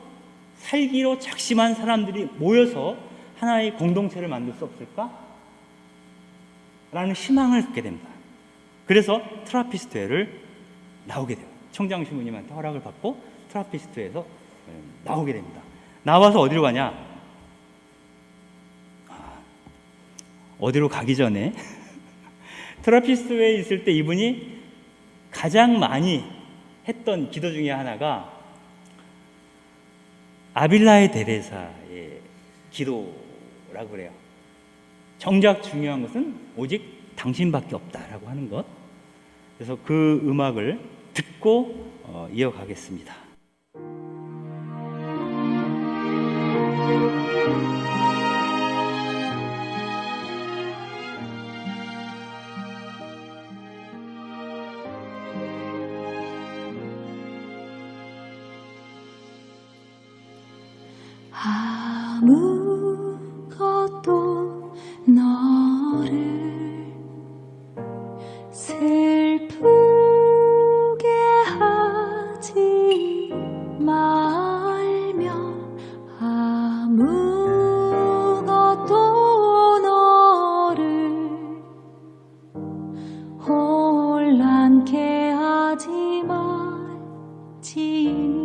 S1: 살기로 작심한 사람들이 모여서 하나의 공동체를 만들 수 없을까? 라는 희망을 갖게 됩니다. 그래서 트라피스트회를 나오게 돼요. 청장 신부님한테 허락을 받고 트라피스트회에서 나오게 됩니다. 나와서 어디로 가냐? 어디로 가기 전에 트라피스트회에 있을 때 이분이 가장 많이 했던 기도 중에 하나가 아빌라의 데레사의 기도라고 그래요. 정작 중요한 것은 오직 당신밖에 없다라고 하는 것. 그래서 그 음악을 듣고 이어가겠습니다.
S2: 아무것도 너를 슬프게 하지 말며, 아무것도 너를 혼란케 하지 말지니.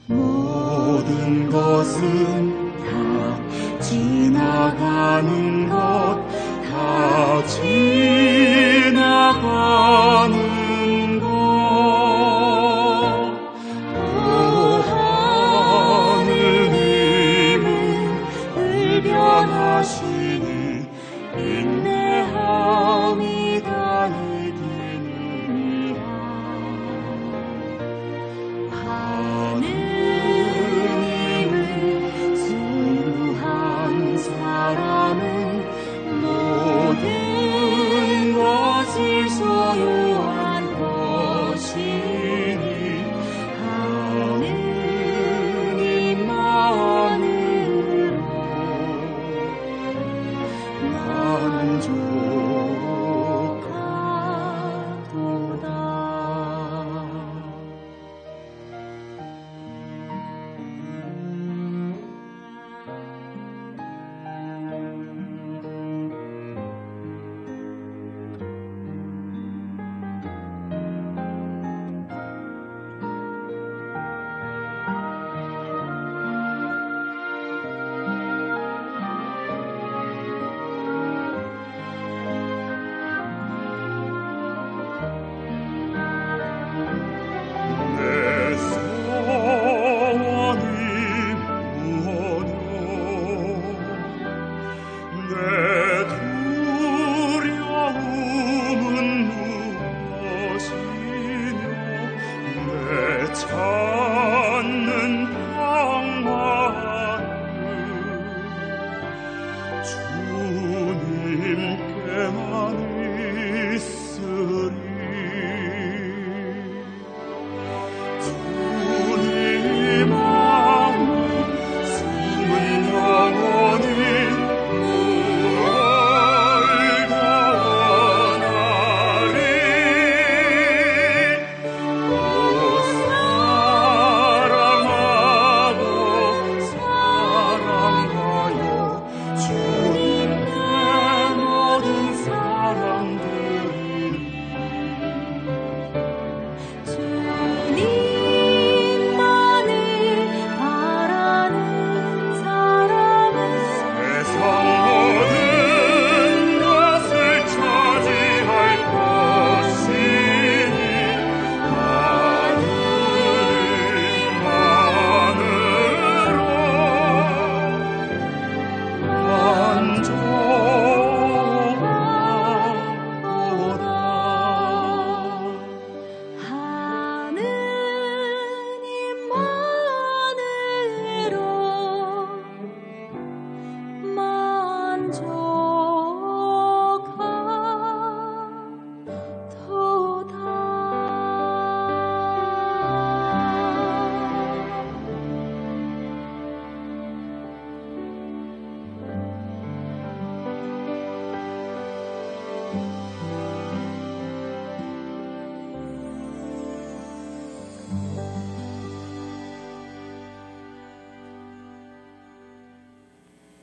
S3: 모든 것은 다 지나가는 것, 다 지나가는 것. 오 하느님은 불변하시니 인내함이 다르기니라. 하느님은 순수한 사람은 모든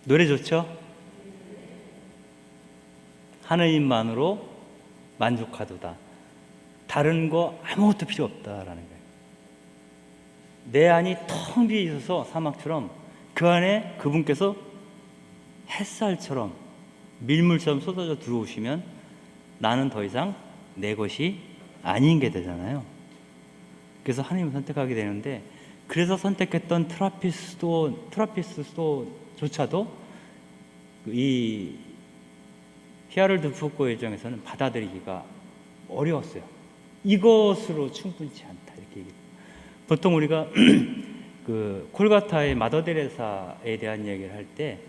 S1: 노래 좋죠? 하느님만으로 만족하도다. 다른 거 아무것도 필요 없다라는 거예요. 내 안이 텅 비어 있어서 사막처럼 그 안에 그분께서 햇살처럼 밀물처럼 쏟아져 들어오시면 나는 더 이상 내 것이 아닌 게 되잖아요. 그래서 하나님을 선택하게 되는데, 그래서 선택했던 트라피스토조차도 이 히아롤드 푸코의 입장에서는 받아들이기가 어려웠어요. 이것으로 충분치 않다 이렇게 얘기해요. 보통 우리가 그 콜가타의 마더 데레사에 대한 얘기를 할 때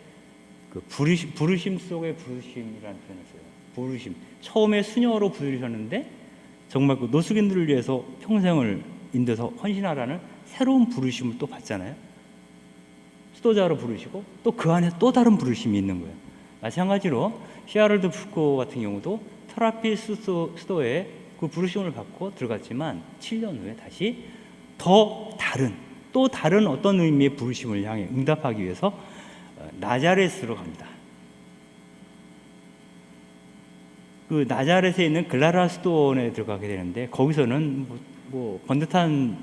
S1: 그 부르심 속의 부르심이라는 표현을 써요. 부르심. 처음에 수녀로 부르셨는데 정말 그 노숙인들을 위해서 평생을 인도서 헌신하라는 새로운 부르심을 또 받잖아요. 수도자로 부르시고 또 그 안에 또 다른 부르심이 있는 거예요. 마찬가지로 히아롤드 푸코 같은 경우도 트라피스토의 그 부르심을 받고 들어갔지만 7년 후에 다시 더 다른, 또 다른 어떤 의미의 부르심을 향해 응답하기 위해서 나자렛으로 갑니다. 그 나자렛에 있는 글라라 수도원에 들어가게 되는데, 거기서는 뭐 번듯한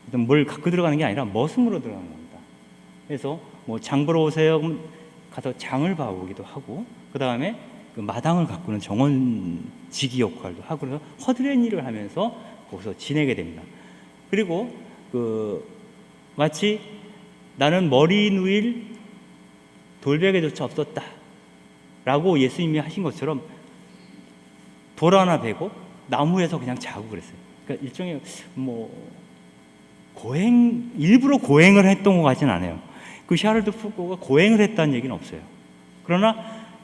S1: 어떤 뭘 갖고 들어가는 게 아니라 머슴으로 들어가는 겁니다. 그래서 뭐 장 보러 오세요. 그럼 가서 장을 봐오기도 하고, 그 다음에 그 마당을 가꾸는 정원지기 역할도 하고, 그래서 허드렛 일을 하면서 거기서 지내게 됩니다. 그리고 그 마치 나는 머리 누일 돌베개조차 없었다 라고 예수님이 하신 것처럼 돌 하나 베고 나무에서 그냥 자고 그랬어요. 그러니까 일종의 뭐 일부러 고행을 했던 것 같지는 않아요. 그 샤를드 푸코가 고행을 했다는 얘기는 없어요. 그러나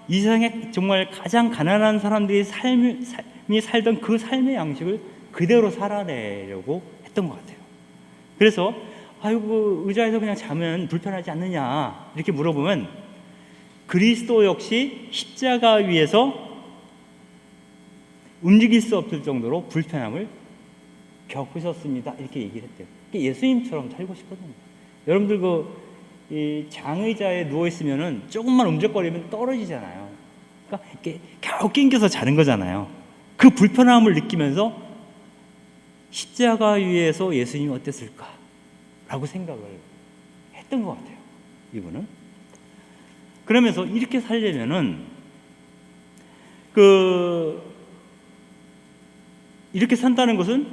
S1: 이 세상에 정말 가장 가난한 사람들이 삶이 살던 그 삶의 양식을 그대로 살아내려고 했던 것 같아요. 그래서 아이고 의자에서 그냥 자면 불편하지 않느냐 이렇게 물어보면, 그리스도 역시 십자가 위에서 움직일 수 없을 정도로 불편함을 겪으셨습니다 이렇게 얘기를 했대요. 예수님처럼 살고 싶거든요. 여러분들 이 장의자에 누워 있으면은 조금만 움직거리면 떨어지잖아요. 그러니까 이렇게 겨우 낑겨서 자는 거잖아요. 그 불편함을 느끼면서 십자가 위에서 예수님이 어땠을까라고 생각을 했던 것 같아요. 이분은. 그러면서 이렇게 살려면은 이렇게 산다는 것은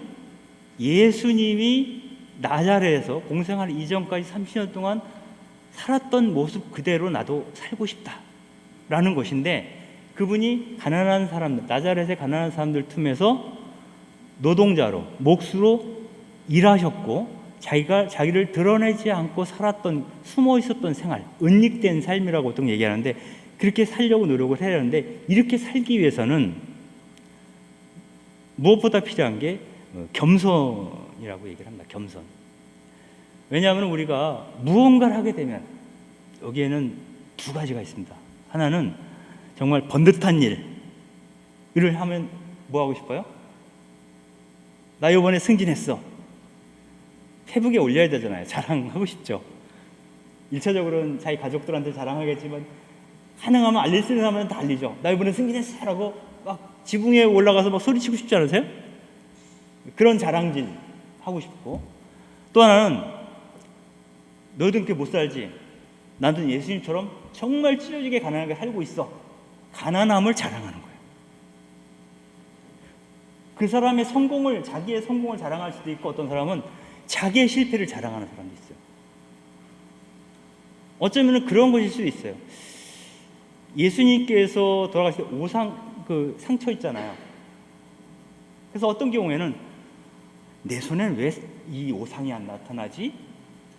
S1: 예수님이 나자렛에서 공생활 이전까지 30년 동안 살았던 모습 그대로 나도 살고 싶다라는 것인데, 그분이 가난한 사람들, 나자렛의 가난한 사람들 틈에서 노동자로, 몫으로 일하셨고, 자기를 드러내지 않고 살았던, 숨어 있었던 생활, 은닉된 삶이라고 보통 얘기하는데, 그렇게 살려고 노력을 해야 하는데, 이렇게 살기 위해서는 무엇보다 필요한 게 겸손이라고 얘기를 합니다. 겸손. 왜냐하면 우리가 무언가를 하게 되면 여기에는 두 가지가 있습니다. 하나는 정말 번듯한 일을 하면 뭐 하고 싶어요? 나 이번에 승진했어. 페북에 올려야 되잖아요. 자랑하고 싶죠. 1차적으로는 자기 가족들한테 자랑하겠지만, 가능하면 알릴 수 있는 사람은 다 알리죠. 나 이번에 승진했어 라고 막 지붕에 올라가서 막 소리치고 싶지 않으세요? 그런 자랑질 하고 싶고, 또 하나는 너희들은 그렇게 못 살지, 나도 예수님처럼 정말 찢어지게 가난하게 살고 있어. 가난함을 자랑하는 거예요. 그 사람의 성공을, 자기의 성공을 자랑할 수도 있고, 어떤 사람은 자기의 실패를 자랑하는 사람도 있어요. 어쩌면 그런 것일 수도 있어요. 예수님께서 돌아가실 때 그 상처 있잖아요. 그래서 어떤 경우에는 내 손엔 왜 이 오상이 안 나타나지?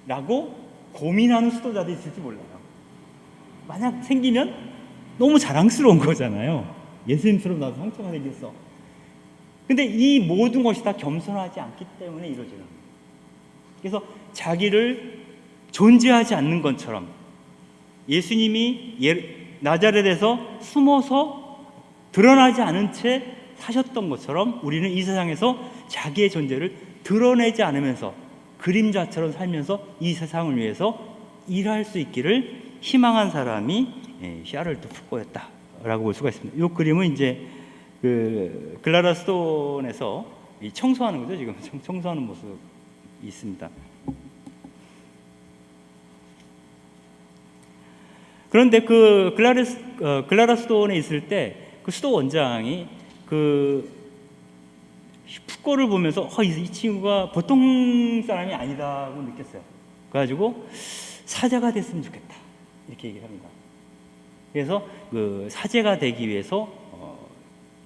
S1: 라고 고민하는 수도자도 있을지 몰라요. 만약 생기면 너무 자랑스러운 거잖아요. 예수님처럼 나도 상처가 생겼어. 근데 이 모든 것이 다 겸손하지 않기 때문에 이루어지는 거예요. 그래서 자기를 존재하지 않는 것처럼, 예수님이 나자렛에서 숨어서 드러나지 않은 채 사셨던 것처럼, 우리는 이 세상에서 자기의 존재를 드러내지 않으면서 그림자처럼 살면서 이 세상을 위해서 일할 수 있기를 희망한 사람이 샤를드 푸코였다라고 볼 수가 있습니다. 이 그림은 이제 그 글라라 스톤에서 이 청소하는 거죠. 지금 청소하는 모습이 있습니다. 그런데 그 글라라 스톤에 있을 때 그 수도 원장이 그 푸코를 보면서 이 친구가 보통 사람이 아니다고 느꼈어요. 그래가지고 사자가 됐으면 좋겠다 이렇게 얘기를 합니다. 그래서 그 사제가 되기 위해서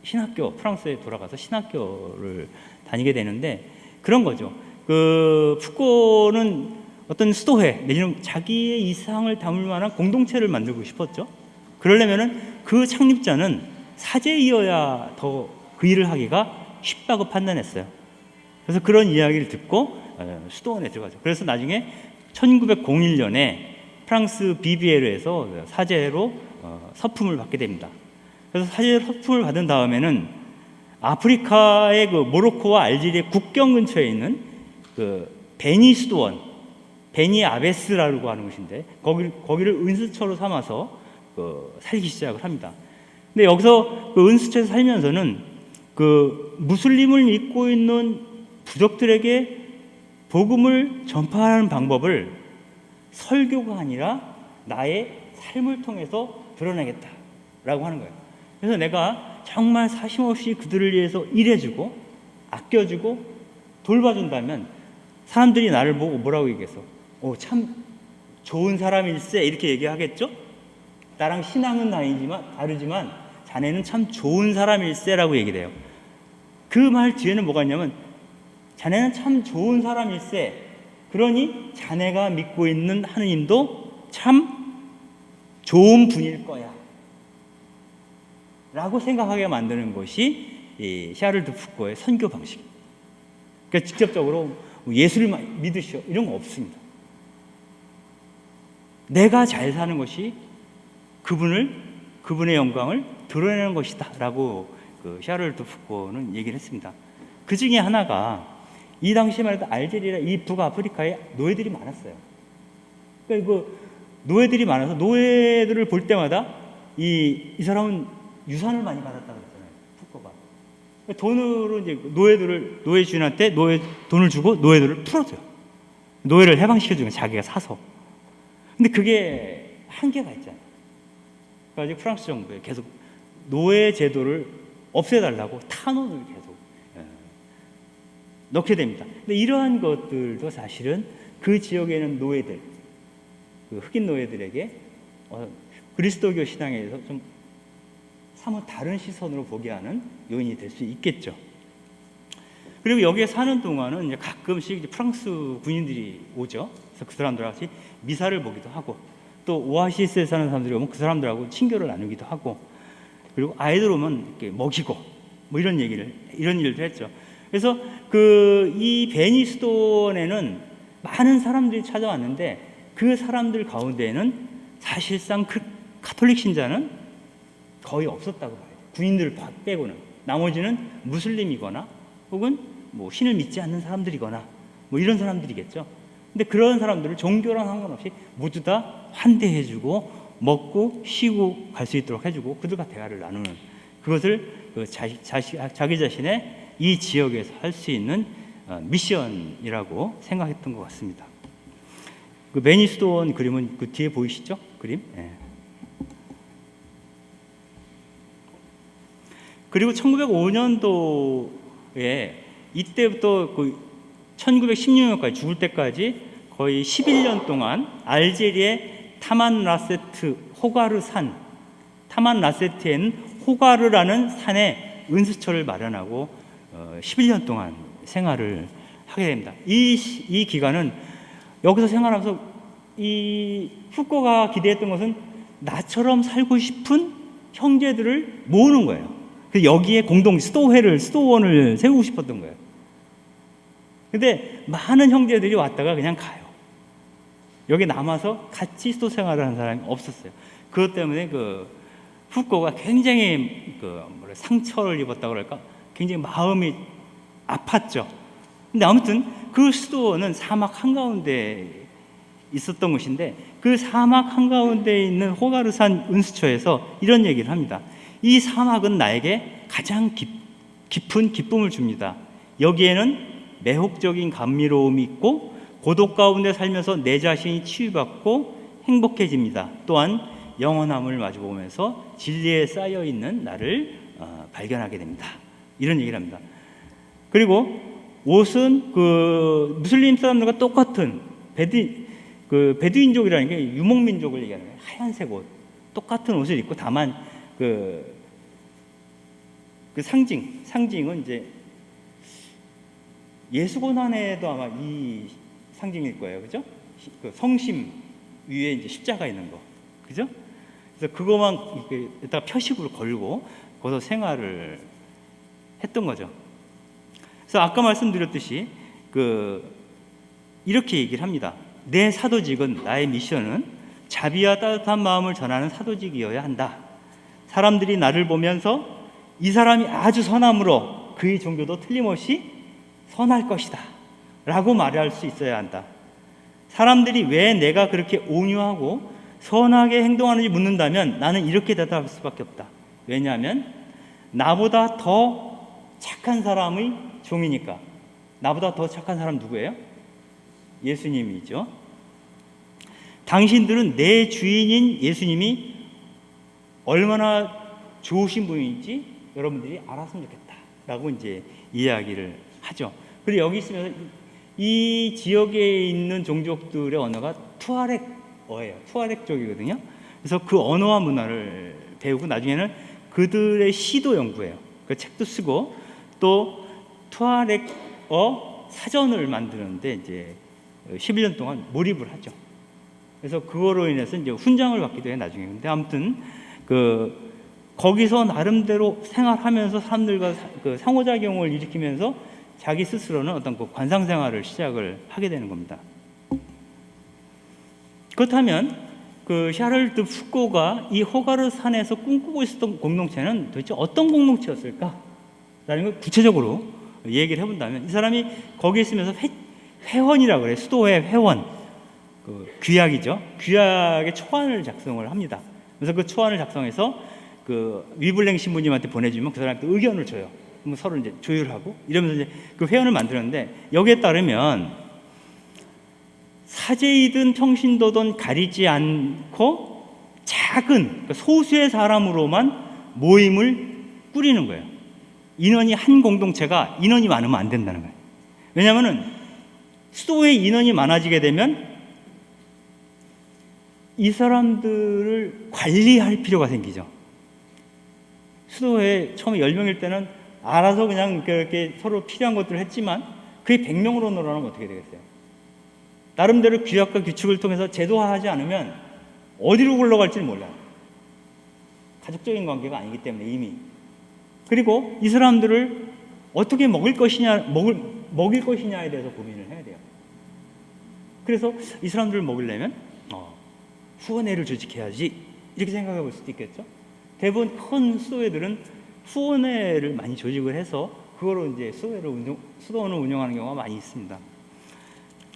S1: 신학교, 프랑스에 돌아가서 신학교를 다니게 되는데 그런 거죠. 그 푸코는 어떤 수도회 내지는 자기의 이상을 담을 만한 공동체를 만들고 싶었죠. 그러려면은 그 창립자는 사제이어야 더 그 일을 하기가 쉽다고 판단했어요. 그래서 그런 이야기를 듣고 수도원에 들어가죠. 그래서 나중에 1901년에 프랑스 비비에르에서 사제로 서품을 받게 됩니다. 그래서 사제 서품을 받은 다음에는 아프리카의 그 모로코와 알제리의 국경 근처에 있는 그 베니 수도원, 베니 아베스라고 하는 곳인데 거기를 은수처로 삼아서 살기 시작을 합니다. 근데 여기서 그 은수처에서 살면서는 그 무슬림을 믿고 있는 부족들에게 복음을 전파하는 방법을 설교가 아니라 나의 삶을 통해서 드러내겠다라고 하는 거예요. 그래서 내가 정말 사심없이 그들을 위해서 일해주고 아껴주고 돌봐준다면 사람들이 나를 보고 뭐라고 얘기했어? 참 좋은 사람일세 이렇게 얘기하겠죠? 나랑 신앙은 다르지만 자네는 참 좋은 사람일세라고 얘기해요. 그 말 뒤에는 뭐가 있냐면 자네는 참 좋은 사람일세, 그러니 자네가 믿고 있는 하느님도 참 좋은 분일 거야 라고 생각하게 만드는 것이 이 샤를드 푸코의 선교 방식입니다. 그러니까 직접적으로 예수를 믿으시오 이런 거 없습니다. 내가 잘 사는 것이 그분의 영광을 드러내는 것이다 라고 그 샤를드 푸코는 얘기를 했습니다. 그 중에 하나가 이 당시만 해도 알제리나 이 북아프리카에 노예들이 많았어요. 그러니까 그 노예들이 많아서 노예들을 볼 때마다 이 사람은 유산을 많이 받았다고 그랬잖아요. 푸코가 돈으로 이제 노예 주인한테 돈을 주고 노예들을 풀어줘요. 노예를 해방시켜주는 자기가 사서. 근데 그게 한계가 있잖아요. 그래서 프랑스 정부에 계속 노예 제도를 없애달라고 탄원을 계속 넣게 됩니다. 근데 이러한 것들도 사실은 그 지역에 있는 노예들, 그 흑인 노예들에게 그리스도교 신앙에 대해서 좀 사뭇 다른 시선으로 보게 하는 요인이 될 수 있겠죠. 그리고 여기에 사는 동안은 이제 가끔씩 이제 프랑스 군인들이 오죠. 그래서 그 사람들과 같이 미사를 보기도 하고, 또 오아시스에 사는 사람들이 오면 그 사람들하고 친교를 나누기도 하고, 그리고 아이들 오면 이렇게 먹이고 뭐 이런 일도 했죠. 그래서 이 베니스톤에는 많은 사람들이 찾아왔는데 그 사람들 가운데에는 사실상 그 가톨릭 신자는 거의 없었다고 봐요. 군인들 빼고는. 나머지는 무슬림이거나 혹은 뭐 신을 믿지 않는 사람들이거나 뭐 이런 사람들이겠죠. 근데 그런 사람들을 종교랑 상관없이 모두 다 환대해주고 먹고 쉬고 갈 수 있도록 해주고 그들과 대화를 나누는, 그것을 자기 자신의 이 지역에서 할 수 있는 미션이라고 생각했던 것 같습니다. 그 베니스톤 그림은 그 뒤에 보이시죠? 그림? 네. 그리고 1905년도에 이때부터 그 1916년까지 죽을 때까지 거의 11년 동안 알제리의 타만라세트 호가르 산, 타만라세트에는 호가르라는 산에 은수처를 마련하고 11년 동안 생활을 하게 됩니다. 이 기간은 여기서 생활하면서 이 푸코가 기대했던 것은 나처럼 살고 싶은 형제들을 모으는 거예요. 여기에 수도원을 세우고 싶었던 거예요. 근데 많은 형제들이 왔다가 그냥 가요. 여기 남아서 같이 수도 생활을 하는 사람이 없었어요. 그것 때문에 푸코가 굉장히 상처를 입었다고 그럴까? 굉장히 마음이 아팠죠. 근데 아무튼 그 수도원은 사막 한가운데 있었던 곳인데 그 그 사막 한가운데 있는 호가르산 은수처에서 이런 얘기를 합니다. 이 사막은 나에게 가장 깊은 기쁨을 줍니다. 여기에는 매혹적인 감미로움이 있고 고독 가운데 살면서 내 자신이 치유받고 행복해집니다. 또한 영원함을 마주보면서 진리에 쌓여있는 나를 발견하게 됩니다. 이런 얘기를 합니다. 그리고 옷은 그 무슬림 사람들과 똑같은 베두인족이라는 게 유목민족을 얘기하는 거예요. 하얀색 옷, 똑같은 옷을 입고 다만 그 상징은 이제 예수고난에도 아마 이 상징일 거예요, 그죠? 그 성심 위에 이제 십자가 있는 거, 그죠? 그래서 그거만 이따 표식으로 걸고 거기서 생활을 했던 거죠. 그래서 아까 말씀드렸듯이 이렇게 얘기를 합니다. 내 사도직은, 나의 미션은 자비와 따뜻한 마음을 전하는 사도직이어야 한다. 사람들이 나를 보면서 이 사람이 아주 선함으로 그의 종교도 틀림없이 선할 것이다 라고 말할 수 있어야 한다. 사람들이 왜 내가 그렇게 온유하고 선하게 행동하는지 묻는다면 나는 이렇게 대답할 수밖에 없다. 왜냐하면 나보다 더 착한 사람의 종이니까. 나보다 더 착한 사람 누구예요? 예수님이죠. 당신들은 내 주인인 예수님이 얼마나 좋으신 분인지 여러분들이 알았으면 좋겠다 라고 이제 이야기를 하죠. 그리고 여기 있으면서 이 지역에 있는 종족들의 언어가 투아렉어예요. 투아렉족이거든요. 그래서 그 언어와 문화를 배우고 나중에는 그들의 시도 연구해요. 그 책도 쓰고 또 투아렉어 사전을 만드는데 이제 11년 동안 몰입을 하죠. 그래서 그거로 인해서 이제 훈장을 받기도 해요, 나중에. 근데 아무튼 거기서 나름대로 생활하면서 사람들과 상호작용을 일으키면서 자기 스스로는 어떤 관상 생활을 시작을 하게 되는 겁니다. 그렇다면 샤를드 푸코가 이 호가르 산에서 꿈꾸고 있었던 공동체는 도대체 어떤 공동체였을까? 라는 걸 구체적으로 얘기를 해본다면 이 사람이 거기에 있으면서 회원이라고 그래요. 수도회 회원. 규약이죠. 규약의 초안을 작성을 합니다. 그래서 그 초안을 작성해서 위블랭 신부님한테 보내주면 그 사람한테 의견을 줘요. 그럼 서로 이제 조율하고 이러면서 이제 그 회원을 만드는데 여기에 따르면 사제이든 평신도든 가리지 않고 작은 소수의 사람으로만 모임을 꾸리는 거예요. 인원이 한 공동체가 인원이 많으면 안 된다는 거예요. 왜냐하면 수도에 인원이 많아지게 되면 이 사람들을 관리할 필요가 생기죠. 수도에 처음에 10명일 때는 알아서 그냥 그렇게 서로 필요한 것들을 했지만 그게 100명으로 늘어나면 어떻게 되겠어요? 나름대로 규약과 규칙을 통해서 제도화하지 않으면 어디로 굴러갈지는 몰라요. 가족적인 관계가 아니기 때문에 이미. 그리고 이 사람들을 어떻게 먹일 것이냐에 대해서 고민을 해야 돼요. 그래서 이 사람들을 먹이려면 후원회를 조직해야지 이렇게 생각해 볼 수도 있겠죠. 대부분 큰 수도회들은 후원회를 많이 조직을 해서 그거로 이제 수도원을 운영하는 경우가 많이 있습니다.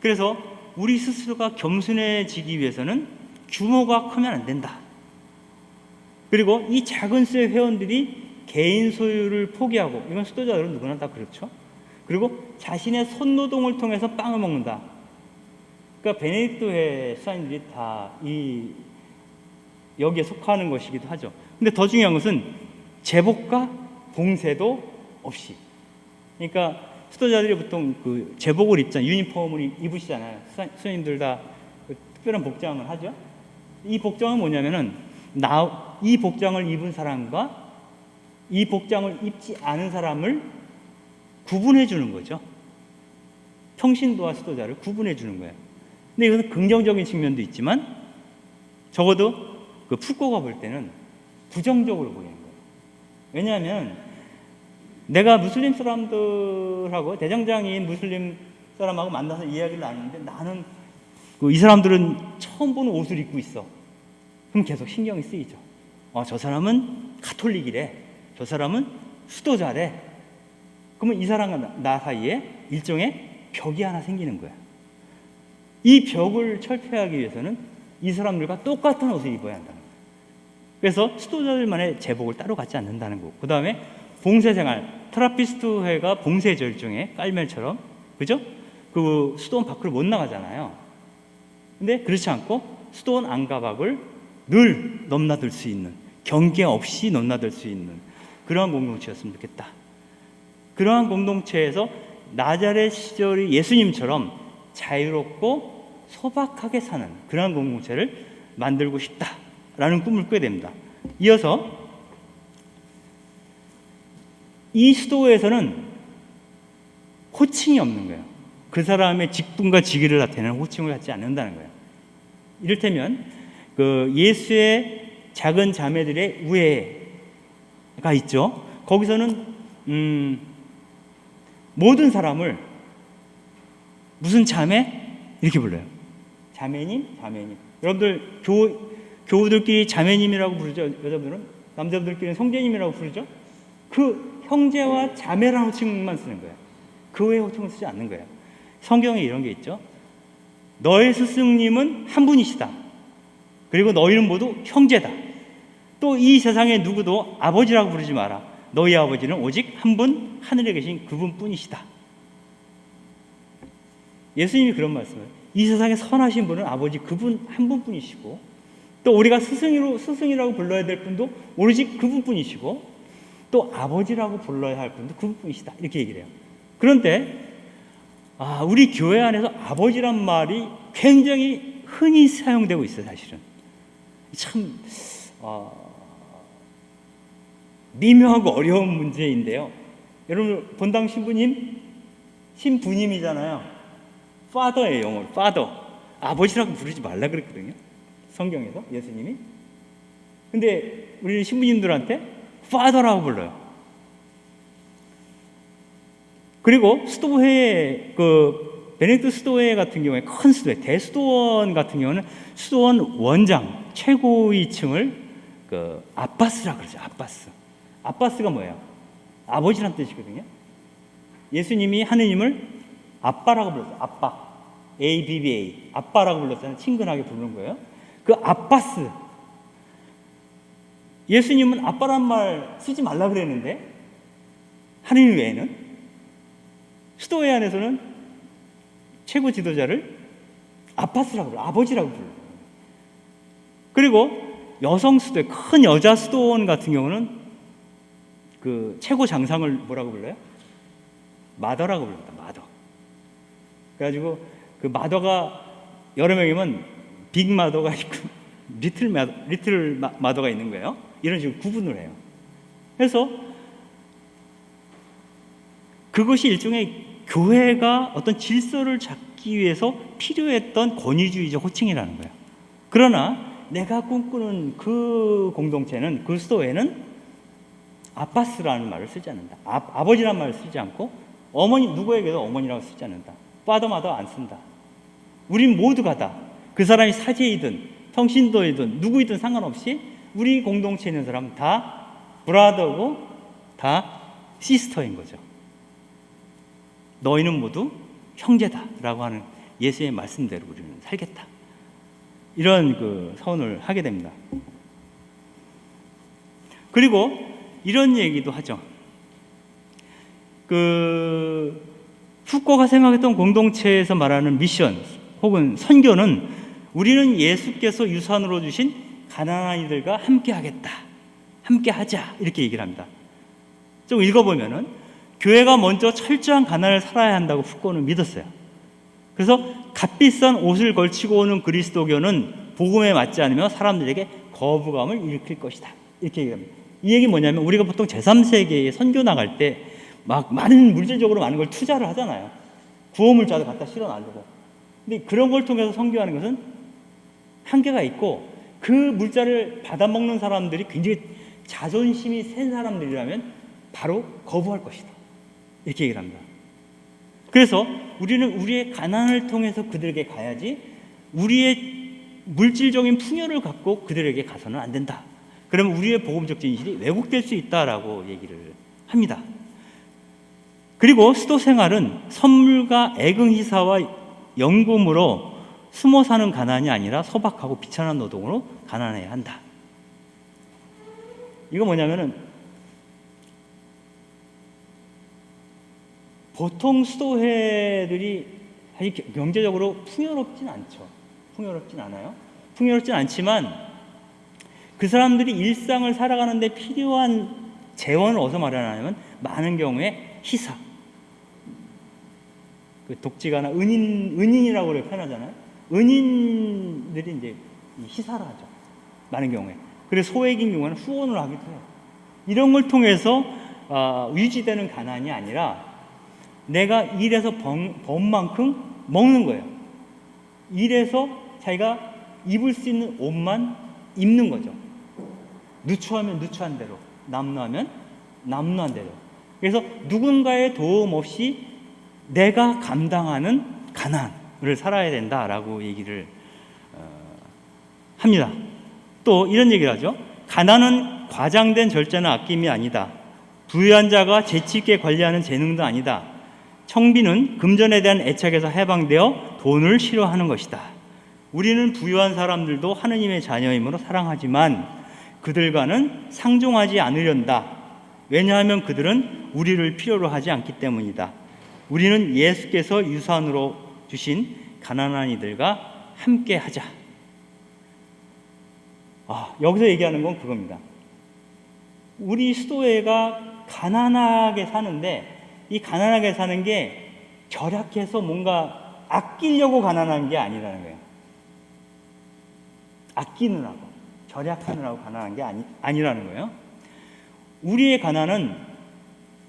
S1: 그래서 우리 스스로가 겸손해지기 위해서는 규모가 크면 안 된다. 그리고 이 작은 수의 회원들이 개인 소유를 포기하고, 이건 수도자들은 누구나 다 그렇죠. 그리고 자신의 손노동을 통해서 빵을 먹는다. 그러니까 베네딕토회 수사님들이 다 여기에 속하는 것이기도 하죠. 근데 더 중요한 것은 제복과 봉쇄도 없이. 그러니까 수도자들이 보통 제복을 유니폼을 입으시잖아요. 수사님들 다 특별한 복장을 하죠. 이 복장은 뭐냐면은 이 복장을 입은 사람과 이 복장을 입지 않은 사람을 구분해 주는 거죠. 평신도와 수도자를 구분해 주는 거예요. 근데 이것은 긍정적인 측면도 있지만 적어도 푸코가 볼 때는 부정적으로 보이는 거예요. 왜냐하면 내가 무슬림 사람들하고 대장장인 무슬림 사람하고 만나서 이야기를 나누는데 나는 이 사람들은 처음 보는 옷을 입고 있어. 그럼 계속 신경이 쓰이죠. 저 사람은 가톨릭이래. 저 사람은 수도자래. 그러면 이 사람과 나 사이에 일종의 벽이 하나 생기는 거야. 이 벽을 철폐하기 위해서는 이 사람들과 똑같은 옷을 입어야 한다는 거예요. 그래서 수도자들만의 제복을 따로 갖지 않는다는 거고, 그 다음에 봉쇄생활, 트라피스트 회가 봉쇄절 중에 깔멜처럼, 그죠? 그 수도원 밖으로 못 나가잖아요. 근데 그렇지 않고 수도원 안과 밖을 늘 넘나들 수 있는, 경계 없이 넘나들 수 있는 그러한 공동체였으면 좋겠다. 그러한 공동체에서 나자렛 시절의 예수님처럼 자유롭고 소박하게 사는 그러한 공동체를 만들고 싶다라는 꿈을 꾸게 됩니다. 이어서 이 수도에서는 호칭이 없는 거예요. 그 사람의 직분과 직위를 나타내는 호칭을 갖지 않는다는 거예요. 이를테면 그 예수의 작은 자매들의 우애가 있죠. 거기서는 모든 사람을 무슨 자매? 이렇게 불러요. 자매님, 자매님. 여러분들 교우들끼리 자매님이라고 부르죠. 여자분들은. 남자분들끼리는 형제님이라고 부르죠. 그 형제와 자매라는 호칭만 쓰는 거예요. 그 외의 호칭을 쓰지 않는 거예요. 성경에 이런 게 있죠. 너의 스승님은 한 분이시다. 그리고 너희는 모두 형제다. 또 이 세상에 누구도 아버지라고 부르지 마라. 너희 아버지는 오직 한 분, 하늘에 계신 그분뿐이시다. 예수님이 그런 말씀을, 이 세상에 선하신 분은 아버지 그분 한 분뿐이시고, 또 우리가 스승이라고 불러야 될 분도 오로지 그분뿐이시고, 또 아버지라고 불러야 할 분도 그분뿐이시다. 이렇게 얘기를 해요. 그런데 우리 교회 안에서 아버지란 말이 굉장히 흔히 사용되고 있어요. 사실은 참 미묘하고 어려운 문제인데요. 여러분 본당 신부님이잖아요. Father예요. 영어로 Father. 아버지라고 부르지 말라 그랬거든요. 성경에서 예수님이. 근데 우리 신부님들한테 Father라고 불러요. 그리고 수도회, 베네딕트 수도회 같은 경우에, 큰 수도회, 대수도원 같은 경우는 수도원 원장, 최고위층을 아빠스라 그러죠. 아빠스가 뭐예요? 아버지란 뜻이거든요. 예수님이 하느님을 아빠라고 불렀어요. 아빠, ABBA, 아빠라고 불렀잖아요. 친근하게 부르는 거예요. 그 아빠스. 예수님은 아빠란 말 쓰지 말라 그랬는데 하느님 외에는 수도회 안에서는 최고 지도자를 아빠스라고 불러요. 아버지라고 불러요. 그리고 여성 수도회, 큰 여자 수도원 같은 경우는 그 최고 장상을 뭐라고 불러요? 마더라고 부릅니다. 마더. 그래가지고 그 마더가 여러 명이면 빅 마더가 있고 리틀 마더가 있는 거예요. 이런 식으로 구분을 해요. 그래서 그것이 일종의 교회가 어떤 질서를 잡기 위해서 필요했던 권위주의적 호칭이라는 거예요. 그러나 내가 꿈꾸는 그 공동체는, 그 수도회는 아빠스라는 말을 쓰지 않는다. 아버지라는 말을 쓰지 않고 어머니, 누구에게도 어머니라고 쓰지 않는다. 파더마더 안 쓴다. 우린 모두가 다, 그 사람이 사제이든 평신도이든 누구이든 상관없이 우리 공동체에 있는 사람은 다 브라더고 다 시스터인 거죠. 너희는 모두 형제다라고 하는 예수의 말씀대로 우리는 살겠다. 이런 서원을 하게 됩니다. 그리고 이런 얘기도 하죠. 후코가 생각했던 공동체에서 말하는 미션 혹은 선교는 우리는 예수께서 유산으로 주신 가난한 이들과 함께 하겠다. 함께 하자. 이렇게 얘기를 합니다. 좀 읽어보면은 교회가 먼저 철저한 가난을 살아야 한다고 후코는 믿었어요. 그래서 값비싼 옷을 걸치고 오는 그리스도교는 복음에 맞지 않으며 사람들에게 거부감을 일으킬 것이다. 이렇게 얘기합니다. 이 얘기 뭐냐면 우리가 보통 제3세계에 선교 나갈 때 막 많은 물질적으로 많은 걸 투자를 하잖아요. 구호물자도 갖다 실어 놔두고. 근데 그런 걸 통해서 선교하는 것은 한계가 있고 그 물자를 받아먹는 사람들이 굉장히 자존심이 센 사람들이라면 바로 거부할 것이다. 이렇게 얘기를 합니다. 그래서 우리는 우리의 가난을 통해서 그들에게 가야지 우리의 물질적인 풍요를 갖고 그들에게 가서는 안 된다. 그러면 우리의 복음적 진실이 왜곡될 수 있다라고 얘기를 합니다. 그리고 수도 생활은 선물과 애긍 희사와 연금으로 숨어 사는 가난이 아니라 소박하고 비천한 노동으로 가난해야 한다. 이거 뭐냐면은 보통 수도회들이 사실 경제적으로 풍요롭진 않죠. 풍요롭진 않아요. 풍요롭진 않지만 그 사람들이 일상을 살아가는데 필요한 재원을 어디서 마련하냐면 많은 경우에 희사, 그 독지가나 은인이라고 그래 표현하잖아요. 은인들이 이제 희사를 하죠. 많은 경우에. 그래서 소액인 경우에는 후원을 하기도 해요. 이런 걸 통해서 유지되는 가난이 아니라 내가 일해서 번 만큼 먹는 거예요. 일해서 자기가 입을 수 있는 옷만 입는 거죠. 누추하면 누추한 대로, 남루하면 남루한 대로. 그래서 누군가의 도움 없이 내가 감당하는 가난을 살아야 된다라고 얘기를 합니다. 또 이런 얘기를 하죠. 가난은 과장된 절제나 아낌이 아니다. 부유한 자가 재치 있게 관리하는 재능도 아니다. 청비는 금전에 대한 애착에서 해방되어 돈을 싫어하는 것이다. 우리는 부유한 사람들도 하느님의 자녀이므로 사랑하지만 그들과는 상종하지 않으련다. 왜냐하면 그들은 우리를 필요로 하지 않기 때문이다. 우리는 예수께서 유산으로 주신 가난한 이들과 함께 하자. 여기서 얘기하는 건 그겁니다. 우리 수도회가 가난하게 사는데 이 가난하게 사는 게 절약해서 뭔가 아끼려고 가난한 게 아니라는 거예요. 아끼느라고, 절약하느라고 가난한 게 아니라는 거예요. 우리의 가난은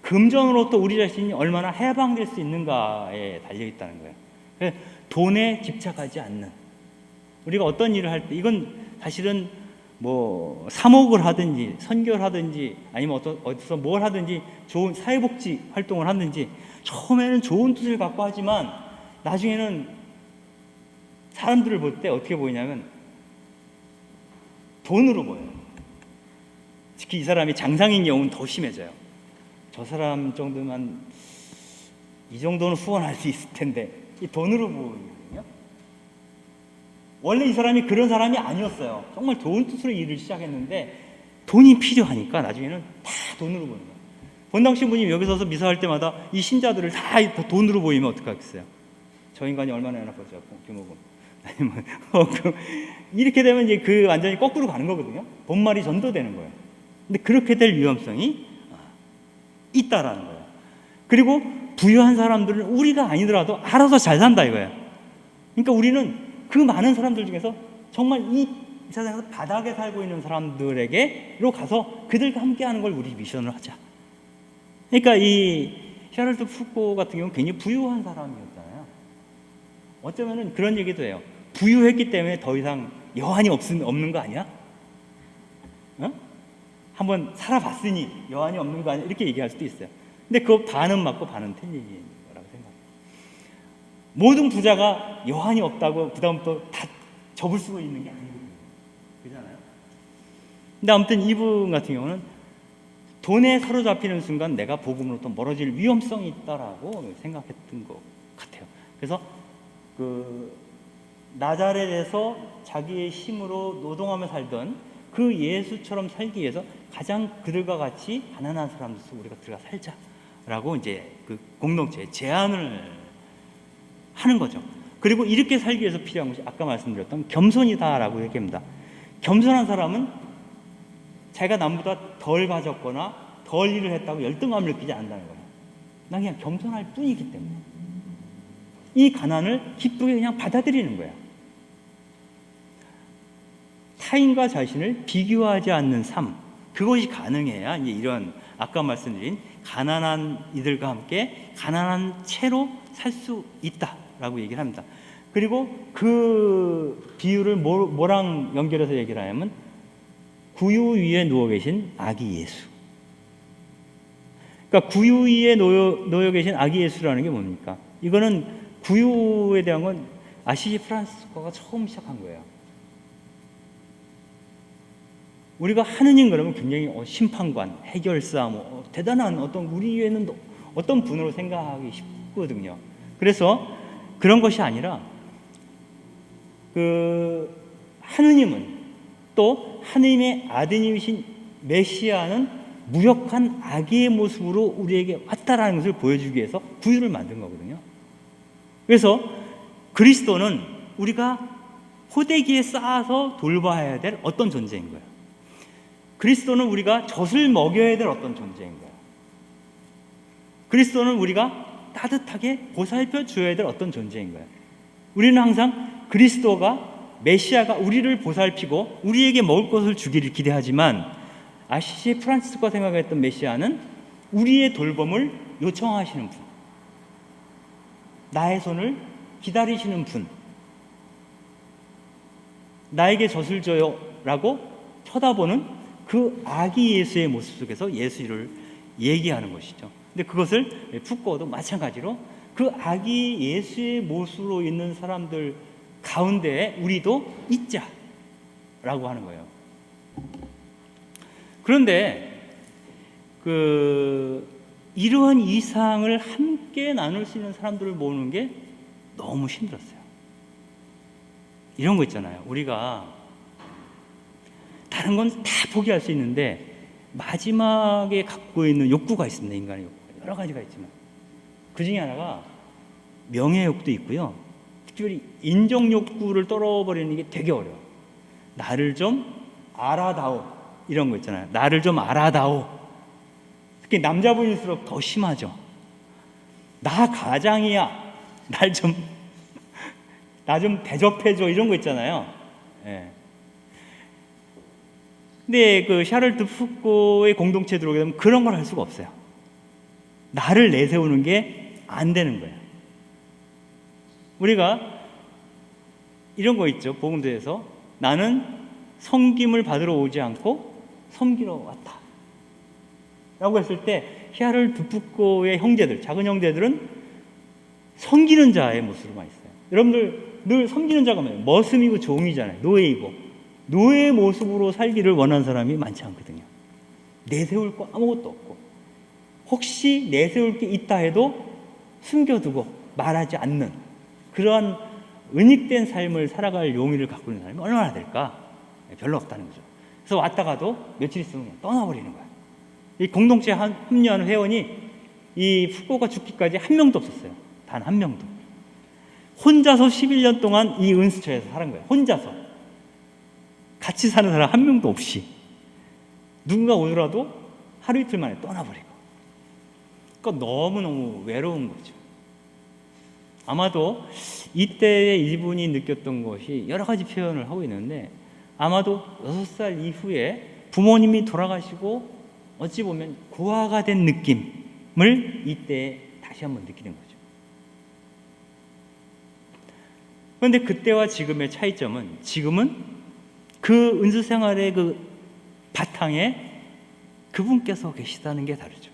S1: 금전으로부터 우리 자신이 얼마나 해방될 수 있는가에 달려있다는 거예요. 그래서 돈에 집착하지 않는, 우리가 어떤 일을 할 때 이건 사실은 뭐 사목을 하든지 선교를 하든지 아니면 어디서 뭘 하든지 좋은 사회복지 활동을 하든지 처음에는 좋은 뜻을 갖고 하지만 나중에는 사람들을 볼 때 어떻게 보이냐면 돈으로 보여요. 특히 이 사람이 장상인 경우는 더 심해져요. 저 사람 정도면 이 정도는 후원할 수 있을 텐데 이 돈으로 보이거든요. 원래 이 사람이 그런 사람이 아니었어요. 정말 좋은 뜻으로 일을 시작했는데 돈이 필요하니까 나중에는 다 돈으로 보는 거예요. 본당 신부님 여기 서서 미사할 때마다 이 신자들을 다 돈으로 보이면 어떡하겠어요? 저 인간이 얼마나 연합하죠, 규모금. 아니면 이렇게 되면 이제 그 완전히 거꾸로 가는 거거든요. 본말이 전도되는 거예요. 근데 그렇게 될 위험성이 있다라는 거예요. 그리고 부유한 사람들은 우리가 아니더라도 알아서 잘 산다 이거예요. 그러니까 우리는 그 많은 사람들 중에서 정말 이 세상에서 바닥에 살고 있는 사람들에게로 가서 그들과 함께하는 걸 우리 미션을 하자. 그러니까 이 샤를드 푸코 같은 경우는 굉장히 부유한 사람이었잖아요. 어쩌면은 그런 얘기도 해요. 부유했기 때문에 더 이상 여한이 없는 거 아니야? 어? 한번 살아봤으니 여한이 없는 거 아니야? 이렇게 얘기할 수도 있어요. 근데 그거 반은 맞고 반은 틀린 얘기인 거라고 생각해요. 모든 부자가 여한이 없다고 그다음부터 다 접을 수 있는 게 아니거든요. 그렇잖아요. 근데 아무튼 이분 같은 경우는 돈에 사로잡히는 순간 내가 복음으로부터 멀어질 위험성이 있다라고 생각했던 것 같아요. 그래서 그 나자렛에서 자기의 힘으로 노동하며 살던 그 예수처럼 살기 위해서 가장 그들과 같이 가난한 사람들 속에 우리가 들어가 살자라고 이제 그 공동체에 제안을 하는 거죠. 그리고 이렇게 살기 위해서 필요한 것이 아까 말씀드렸던 겸손이다라고 얘기합니다. 겸손한 사람은 자기가 남보다 덜 가졌거나 덜 일을 했다고 열등감을 느끼지 않는다는 거예요. 난 그냥 겸손할 뿐이기 때문에 이 가난을 기쁘게 그냥 받아들이는 거예요. 타인과 자신을 비교하지 않는 삶, 그것이 가능해야 이제 이런 아까 말씀드린 가난한 이들과 함께 가난한 채로 살 수 있다라고 얘기를 합니다. 그리고 그 비유를 뭐랑 연결해서 얘기를 하냐면 구유 위에 누워 계신 아기 예수. 그러니까 구유 위에 놓여 계신 아기 예수라는 게 뭡니까? 이거는 구유에 대한 건 아시지 프란시스코가 처음 시작한 거예요. 우리가 하느님 그러면 굉장히 심판관, 해결사, 대단한 어떤 우리에는 어떤 분으로 생각하기 쉽거든요. 그래서 그런 것이 아니라 하느님은 또 하느님의 아드님이신 메시아는 무력한 아기의 모습으로 우리에게 왔다라는 것을 보여주기 위해서 구유를 만든 거거든요. 그래서 그리스도는 우리가 호되기에 쌓아서 돌봐야 될 어떤 존재인 거예요. 그리스도는 우리가 젖을 먹여야 될 어떤 존재인 거예요. 그리스도는 우리가 따뜻하게 보살펴 줘야 될 어떤 존재인 거예요. 우리는 항상 그리스도가 메시아가 우리를 보살피고 우리에게 먹을 것을 주기를 기대하지만 아시시 프란치스코가 생각했던 메시아는 우리의 돌봄을 요청하시는 분, 나의 손을 기다리시는 분, 나에게 젖을 줘요 라고 쳐다보는 그 아기 예수의 모습 속에서 예수를 얘기하는 것이죠. 근데 그것을 푸꼬도 마찬가지로 그 아기 예수의 모습으로 있는 사람들 가운데에 우리도 있자라고 하는 거예요. 그런데 이러한 이상을 함께 나눌 수 있는 사람들을 모으는 게 너무 힘들었어요. 이런 거 있잖아요. 우리가 다른 건 다 포기할 수 있는데 마지막에 갖고 있는 욕구가 있습니다. 인간의 욕구가 여러 가지가 있지만 그 중에 하나가 명예욕도 있고요. 특별히 인정욕구를 떨어버리는 게 되게 어려워. 나를 좀 알아다오 이런 거 있잖아요. 나를 좀 알아다오. 특히 남자분일수록 더 심하죠. 나 가장이야. 나 좀 대접해줘 이런 거 있잖아요. 예. 근데 샤를드 푸코의 공동체에 들어오게 되면 그런 걸 할 수가 없어요. 나를 내세우는 게 안 되는 거예요. 우리가 이런 거 있죠. 복음서에서 나는 섬김을 받으러 오지 않고 섬기러 왔다 라고 했을 때 샤를드 푸코의 형제들, 작은 형제들은 섬기는 자의 모습으로 많이 있어요. 여러분들 늘 섬기는 자가 뭐예요? 머슴이고 종이잖아요. 노예이고. 노예의 모습으로 살기를 원하는 사람이 많지 않거든요. 내세울 거 아무것도 없고 혹시 내세울 게 있다 해도 숨겨두고 말하지 않는 그러한 은닉된 삶을 살아갈 용의를 갖고 있는 사람이 얼마나 될까? 별로 없다는 거죠. 그래서 왔다가도 며칠 있으면 그냥 떠나버리는 거예요. 이 공동체에 합류하는 회원이 이 푸코가 죽기까지 한 명도 없었어요. 단 한 명도. 혼자서 11년 동안 이 은수처에서 살은 거예요. 혼자서. 같이 사는 사람 한 명도 없이. 누군가 오더라도 하루 이틀 만에 떠나버리고. 그러니까 너무너무 외로운 거죠. 아마도 이때에 이분이 느꼈던 것이 여러 가지 표현을 하고 있는데 아마도 6살 이후에 부모님이 돌아가시고 어찌 보면 고아가 된 느낌을 이때 다시 한번 느끼는 거죠. 그런데 그때와 지금의 차이점은 지금은 그 은수 생활의 그 바탕에 그분께서 계시다는 게 다르죠.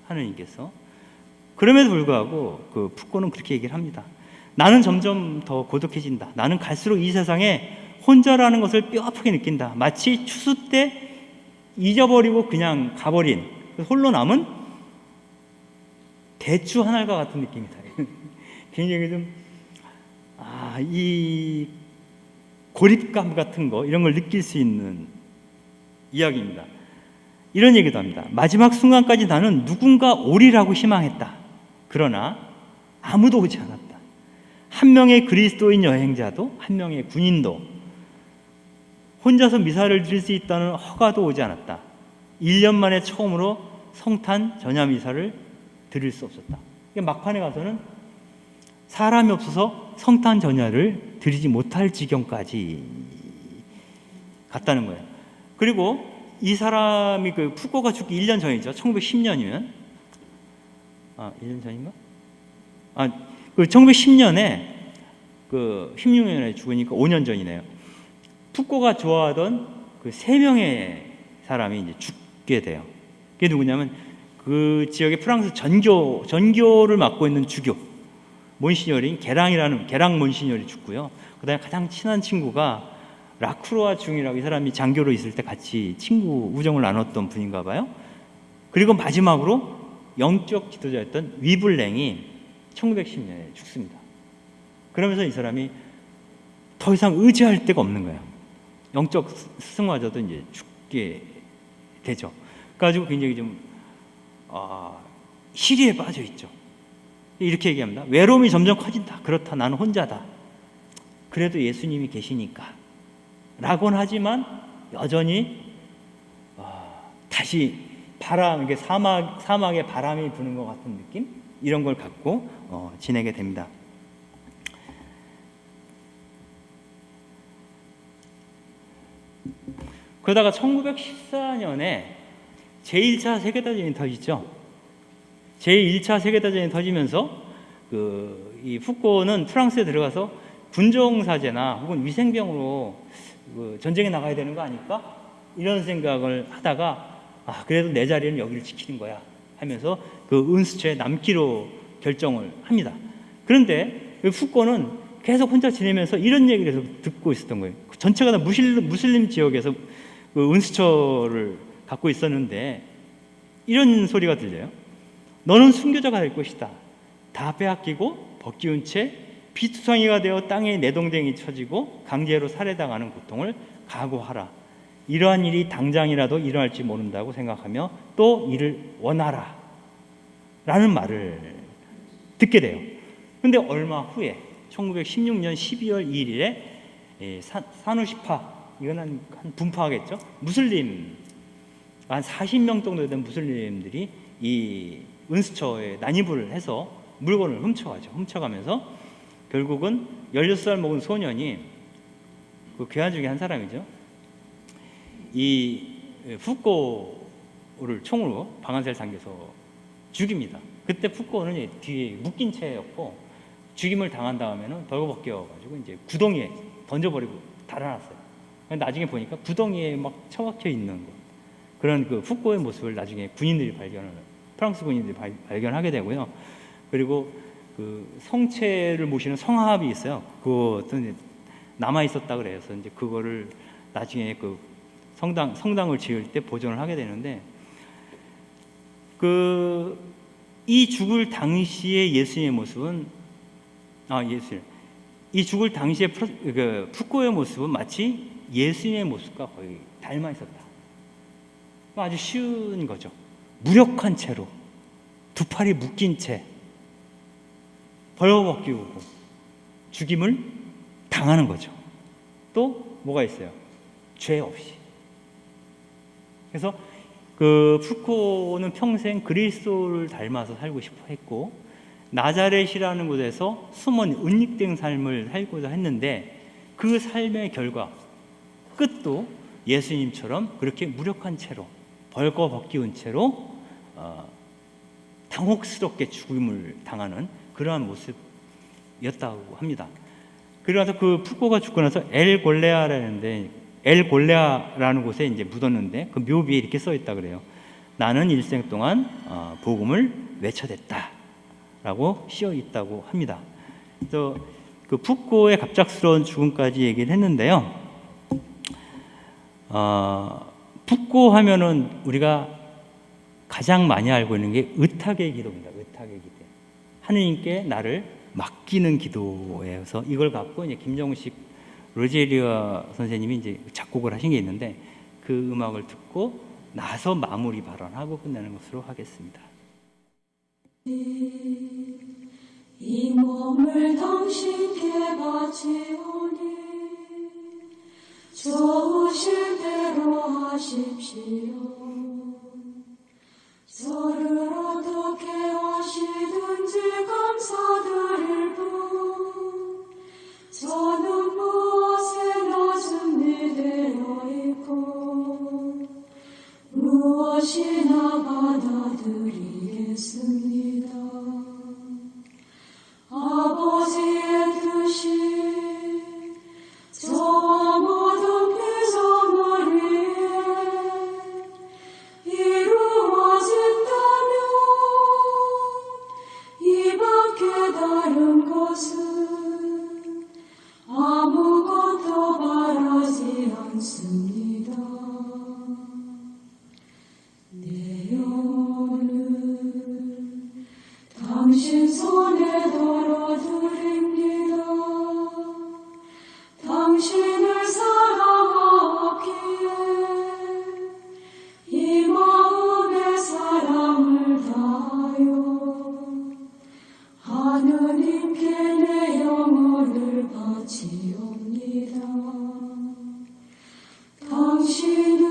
S1: 하느님께서. 그럼에도 불구하고 푸코는 그렇게 얘기를 합니다. 나는 점점 더 고독해진다. 나는 갈수록 이 세상에 혼자라는 것을 뼈아프게 느낀다. 마치 추수 때 잊어버리고 그냥 가버린 홀로 남은 대추 한 알과 같은 느낌이다. 굉장히 좀 이 고립감 같은 거 이런 걸 느낄 수 있는 이야기입니다. 이런 얘기도 합니다. 마지막 순간까지 나는 누군가 오리라고 희망했다. 그러나 아무도 오지 않았다. 한 명의 그리스도인 여행자도 한 명의 군인도 혼자서 미사를 드릴 수 있다는 허가도 오지 않았다. 1년 만에 처음으로 성탄 전야 미사를 드릴 수 없었다. 막판에 가서는 사람이 없어서 성탄 전야를 드리지 못할 지경까지 갔다는 거예요. 그리고 이 사람이 푸코가 죽기 1년 전이죠. 1910년이면 1년 전인가? 1910년에 16년에 죽으니까 5년 전이네요. 푸코가 좋아하던 그 3명의 사람이 이제 죽게 돼요. 그게 누구냐면 그 지역의 프랑스 전교를 맡고 있는 주교 몬시녀린 게랑 몬시녀리 죽고요. 그다음에 가장 친한 친구가 라크루아 중이라고 이 사람이 장교로 있을 때 같이 우정을 나눴던 분인가 봐요. 그리고 마지막으로 영적 지도자였던 위블랭이 1910년에 죽습니다. 그러면서 이 사람이 더 이상 의지할 데가 없는 거예요. 영적 스승마저도 이제 죽게 되죠. 그래가지고 굉장히 좀 시리에 빠져 있죠. 이렇게 얘기합니다. 외로움이 점점 커진다. 그렇다. 나는 혼자다. 그래도 예수님이 계시니까 라고는 하지만 여전히 다시 바람, 이게 사막에 바람이 부는 것 같은 느낌? 이런 걸 갖고 지내게 됩니다. 그러다가 1914년에 제1차 세계대전이 터지죠. 제1차 세계대전이 터지면서 이 푸꼬는 프랑스에 들어가서 군종사제나 혹은 위생병으로 전쟁에 나가야 되는 거 아닐까? 이런 생각을 하다가 그래도 내 자리는 여기를 지키는 거야 하면서 그 은수처에 남기로 결정을 합니다. 그런데 푸꼬는 계속 혼자 지내면서 이런 얘기를 계속 듣고 있었던 거예요. 전체가 다 무슬림 지역에서 그 은수처를 갖고 있었는데 이런 소리가 들려요. 너는 순교자가 될 것이다. 다 빼앗기고 벗기운 채 피투성이가 되어 땅에 내동댕이 쳐지고 강제로 살해당하는 고통을 각오하라. 이러한 일이 당장이라도 일어날지 모른다고 생각하며 또 이를 원하라 라는 말을 듣게 돼요. 근데 얼마 후에 1916년 12월 2일에 사누시파, 이건 한 분파겠죠? 무슬림 한 40명 정도 되는 무슬림들이 이 은수처에 난입을 해서 물건을 훔쳐가면서 결국은 16살 먹은 소년이 그 괴한 중에 한 사람이죠. 이 푸꼬를 총으로 방아쇠를 당겨서 죽입니다. 그때 푸꼬는 뒤에 묶인 채였고 죽임을 당한 다음에는 벌거벗겨가지고 이제 구덩이에 던져버리고 달아났어요. 나중에 보니까 구덩이에 막 처박혀 있는 거. 그런 그 푸꼬의 모습을 나중에 프랑스 군인들이 발견하게 되고요. 그리고 그 성체를 모시는 성합이 있어요. 그것도 남아 있었다 그래서 이제 그거를 나중에 그 성당을 지을 때 보존을 하게 되는데 이 죽을 당시의 예수님의 모습은 이 죽을 당시의 푸꼬의 모습은 마치 예수님의 모습과 거의 닮아 있었다. 아주 쉬운 거죠. 무력한 채로 두 팔이 묶인 채 벌거벗기고 죽임을 당하는 거죠. 또 뭐가 있어요? 죄 없이. 그래서 그 푸코는 평생 그리스도를 닮아서 살고 싶어 했고 나자렛이라는 곳에서 숨은 은닉된 삶을 살고자 했는데 그 삶의 결과 끝도 예수님처럼 그렇게 무력한 채로 벌거벗기운 채로 당혹스럽게 죽음을 당하는 그러한 모습이었다고 합니다. 그래서 그 푸코가 죽고 나서 엘골레아라는 곳에 이제 묻었는데 그 묘비에 이렇게 써 있다 그래요. 나는 일생 동안 복음을 외쳐댔다라고 씌어 있다고 합니다. 또 그 푸코의 갑작스러운 죽음까지 얘기를 했는데요. 푸코 하면은 우리가 가장 많이 알고 있는 게 의탁의 기도입니다. 의탁의 기도. 하느님께 나를 맡기는 기도에서 이걸 갖고 이제 김정식 로제리아 선생님이 이제 작곡을 하신 게 있는데 그 음악을 듣고 나서 마무리 발언하고 끝내는 것으로 하겠습니다.
S2: 이 몸을 당신께 바치오니 좋으실 대로 하십시오. 저를 어떻게 하시든지 감사드릴 뿐 저는 무엇에나 준비되어 있고 무엇이나 받아들이겠습니다. 아버지의 뜻이 저와 모든 피조물 위에 이루어진다면 이 밖에 다른 것은 아무것도 바라지 않습니다. 내 영혼은 당신 손에 걸어드립니다. 당신을 사랑하기에 이 마음에 사랑을 다하여 하느님께 내 영혼을 바치옵니다. 당신은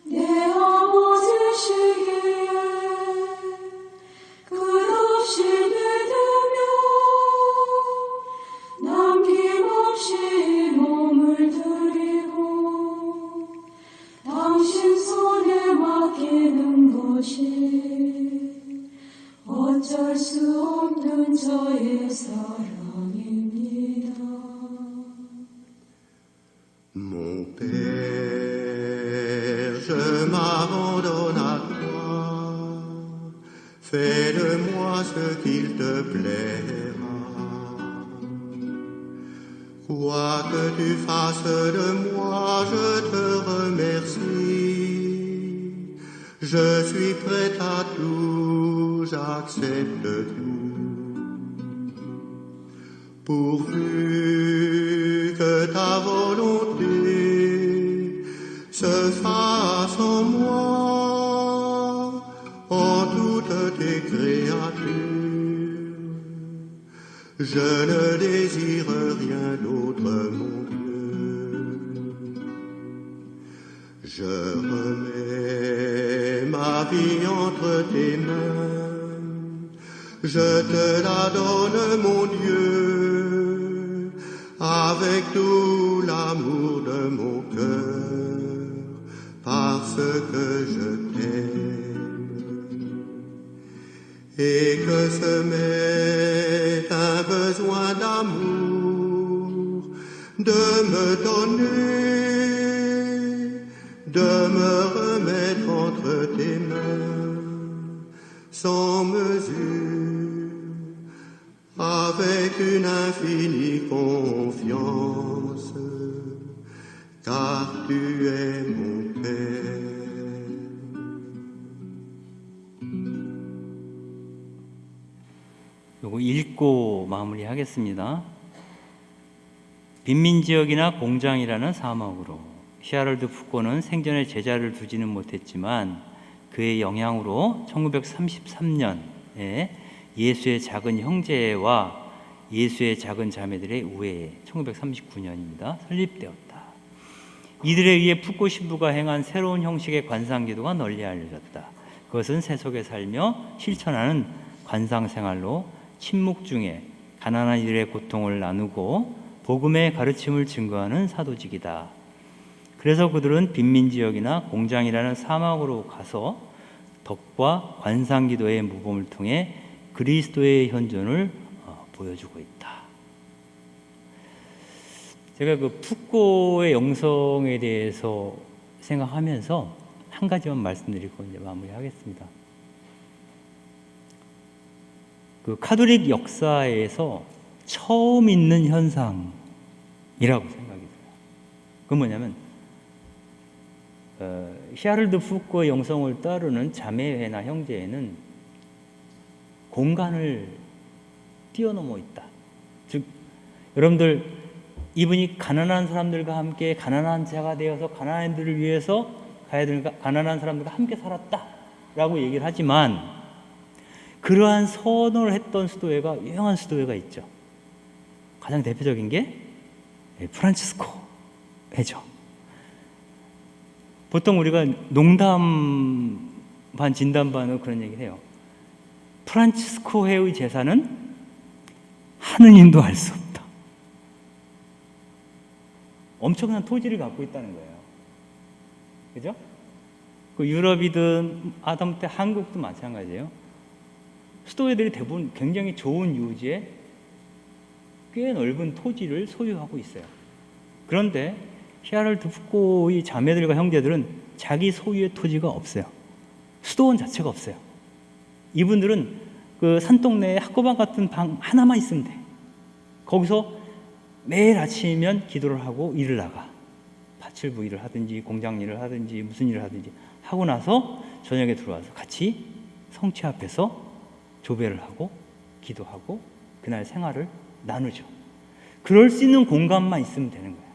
S2: 내 아버지시기에 끝없이 믿으며 남김없이 몸을 드리고 당신 손에 맡기는 것이 어쩔 수 없는 저의 사랑입니다.
S4: Mon Père, je m'abandonne à toi, fais de moi ce qu'il te plaira. Quoi que tu fasses de moi, je te remercie. Je suis prêt à tout, j'accepte tout. Pourvu que ta volonté se fasse en moi, en toutes tes créatures. Je ne désire rien d'autre, mon Dieu. Je remets ma vie entre tes mains, je te la donne, mon Dieu, avec tout l'amour de mon cœur, parce que je t'aime. Et que ce m'est un besoin d'amour, de me donner, de me remettre entre tes mains, sans mesure, avec une infinie confiance, car tu es mon Père.
S1: 요거 읽고 마무리하겠습니다. 빈민지역이나 공장이라는 사막으로 히아롤드 푸코는 생전에 제자를 두지는 못했지만 그의 영향으로 1933년에 예수의 작은 형제와 예수의 작은 자매들의 우회에 1939년입니다. 설립되었다. 이들에 의해 푸코 신부가 행한 새로운 형식의 관상기도가 널리 알려졌다. 그것은 세속에 살며 실천하는 관상생활로 침묵 중에 가난한 이들의 고통을 나누고 복음의 가르침을 증거하는 사도직이다. 그래서 그들은 빈민지역이나 공장이라는 사막으로 가서 덕과 관상기도의 모범을 통해 그리스도의 현존을 보여주고 있다. 제가 그 푸코의 영성에 대해서 생각하면서 한 가지만 말씀드리고 이제 마무리하겠습니다. 그 카톨릭 역사에서 처음 있는 현상이라고 생각이 들어요. 그건 뭐냐면 히아롤드 푸코의 영성을 따르는 자매회나 형제회는 공간을 뛰어넘어 있다. 즉 여러분들 이분이 가난한 사람들과 함께 가난한 자가 되어서 가난한 이들을 위해서 가야 되니까 가난한 사람들과 함께 살았다라고 얘기를 하지만 그러한 선언을 했던 수도회가 유명한 수도회가 있죠. 가장 대표적인 게 프란치스코 회죠. 보통 우리가 농담 반 진담 반으로 그런 얘기를 해요. 프란치스코 회의 제사는 하느님도 알 수 없다. 엄청난 토지를 갖고 있다는 거예요. 그죠? 그 유럽이든 아담 때 한국도 마찬가지예요. 수도회들이 대부분 굉장히 좋은 유지에 꽤 넓은 토지를 소유하고 있어요. 그런데 히아롤드 푸코의 자매들과 형제들은 자기 소유의 토지가 없어요. 수도원 자체가 없어요. 이분들은 그 산동네에 학고방 같은 방 하나만 있으면 돼. 거기서 매일 아침이면 기도를 하고 일을 나가. 파출부 일을 하든지 공장 일을 하든지 무슨 일을 하든지 하고 나서 저녁에 들어와서 같이 성체 앞에서 조배를 하고 기도하고 그날 생활을 나누죠. 그럴 수 있는 공간만 있으면 되는 거예요.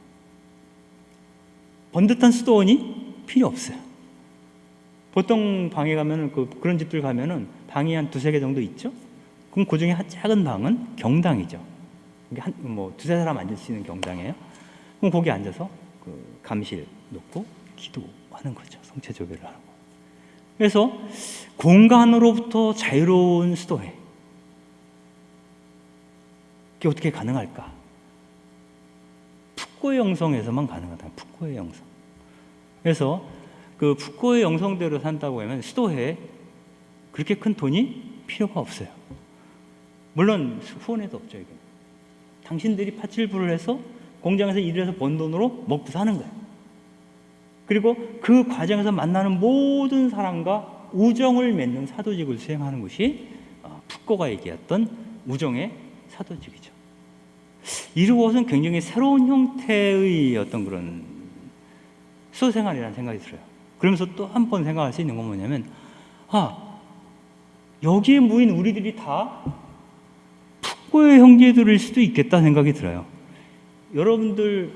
S1: 번듯한 수도원이 필요 없어요. 보통 방에 가면은 그런 집들 가면은 방이 한 두세 개 정도 있죠? 그럼 그 중에 한 작은 방은 경당이죠. 이게 두세 사람 앉을 수 있는 경당이에요. 그럼 거기 앉아서 그 감실 놓고 기도하는 거죠. 성체조별을 하는 거. 그래서 공간으로부터 자유로운 수도회. 그게 어떻게 가능할까? 푸코의 영성에서만 가능하다. 푸코의 영성. 그래서 그 푸코의 영성대로 산다고 하면 수도회에 그렇게 큰 돈이 필요가 없어요. 물론 후원에도 없죠. 이게. 당신들이 파출부를 해서 공장에서 일해서 번 돈으로 먹고 사는 거예요. 그리고 그 과정에서 만나는 모든 사람과 우정을 맺는 사도직을 수행하는 것이 푸코가 얘기했던 우정의 사도직이죠. 이것은 굉장히 새로운 형태의 어떤 그런 수생활이라는 생각이 들어요. 그러면서 또 한 번 생각할 수 있는 건 뭐냐면, 여기에 모인 우리들이 다 푸코의 형제들일 수도 있겠다 생각이 들어요. 여러분들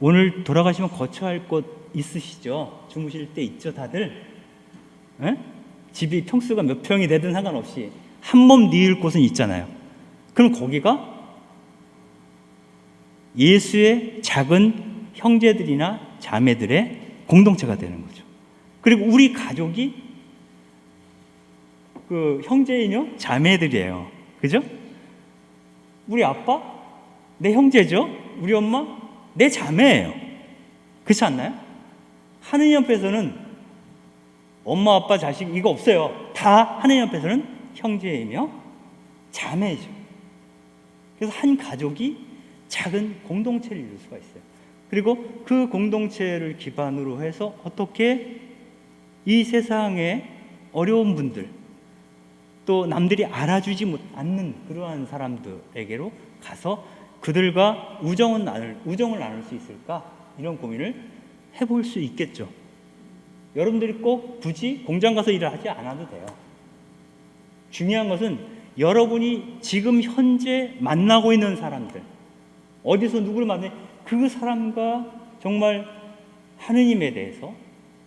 S1: 오늘 돌아가시면 거처 할 곳 있으시죠? 주무실 때 있죠, 다들? 에? 집이 평수가 몇 평이 되든 상관없이 한 몸 뉘을 곳은 있잖아요. 그럼 거기가 예수의 작은 형제들이나 자매들의 공동체가 되는 거죠. 그리고 우리 가족이 그 형제이며 자매들이에요. 그죠? 우리 아빠, 내 형제죠. 우리 엄마, 내 자매예요. 그렇지 않나요? 하느님 앞에서는 엄마, 아빠, 자식 이거 없어요. 다 하느님 앞에서는 형제이며 자매죠. 그래서 한 가족이 작은 공동체를 이룰 수가 있어요. 그리고 그 공동체를 기반으로 해서 어떻게 이 세상의 어려운 분들, 또 남들이 알아주지 않는 그러한 사람들에게로 가서 그들과 우정을 나눌 수 있을까? 이런 고민을 해볼 수 있겠죠. 여러분들이 꼭 굳이 공장 가서 일을 하지 않아도 돼요. 중요한 것은 여러분이 지금 현재 만나고 있는 사람들, 어디서 누구를 만나요? 그 사람과 정말 하느님에 대해서,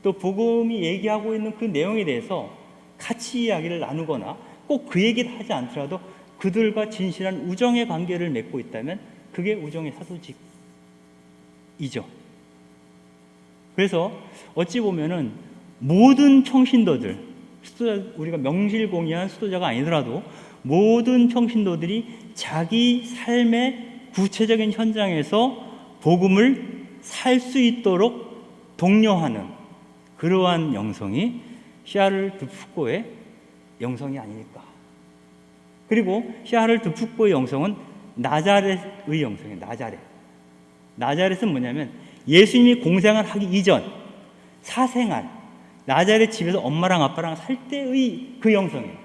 S1: 또 복음이 얘기하고 있는 그 내용에 대해서 같이 이야기를 나누거나 꼭 그 얘기를 하지 않더라도 그들과 진실한 우정의 관계를 맺고 있다면 그게 우정의 사도직이죠. 그래서 어찌 보면은 모든 평신도들, 우리가 명실공히한 수도자가 아니더라도 모든 평신도들이 자기 삶의 구체적인 현장에서 복음을 살 수 있도록 독려하는 그러한 영성이 샤를 푸코의 영성이 아닐까. 그리고 샤를 푸코의 영성은 나자렛의 영성이에요. 나자렛은 뭐냐면 예수님이 공생을 하기 이전 사생활, 나자렛 집에서 엄마랑 아빠랑 살 때의 그 영성이에요.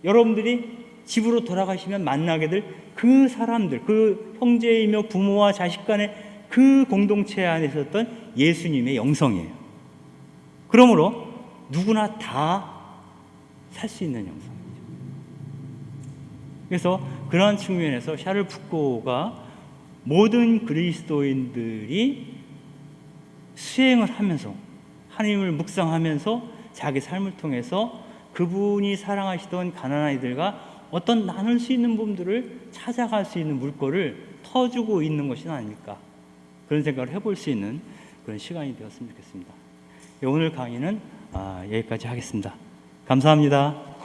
S1: 여러분들이 집으로 돌아가시면 만나게 될 그 사람들, 그 형제이며 부모와 자식 간의 그 공동체 안에 있었던 예수님의 영성이에요. 그러므로 누구나 다 살 수 있는 영성이죠. 그래서 그러한 측면에서 샤를 푸코가 모든 그리스도인들이 수행을 하면서 하나님을 묵상하면서 자기 삶을 통해서 그분이 사랑하시던 가난한 이들과 어떤 나눌 수 있는 부분들을 찾아갈 수 있는 물꼬를 터주고 있는 것이 아닐까, 그런 생각을 해볼 수 있는 그런 시간이 되었으면 좋겠습니다. 오늘 강의는 여기까지 하겠습니다. 감사합니다.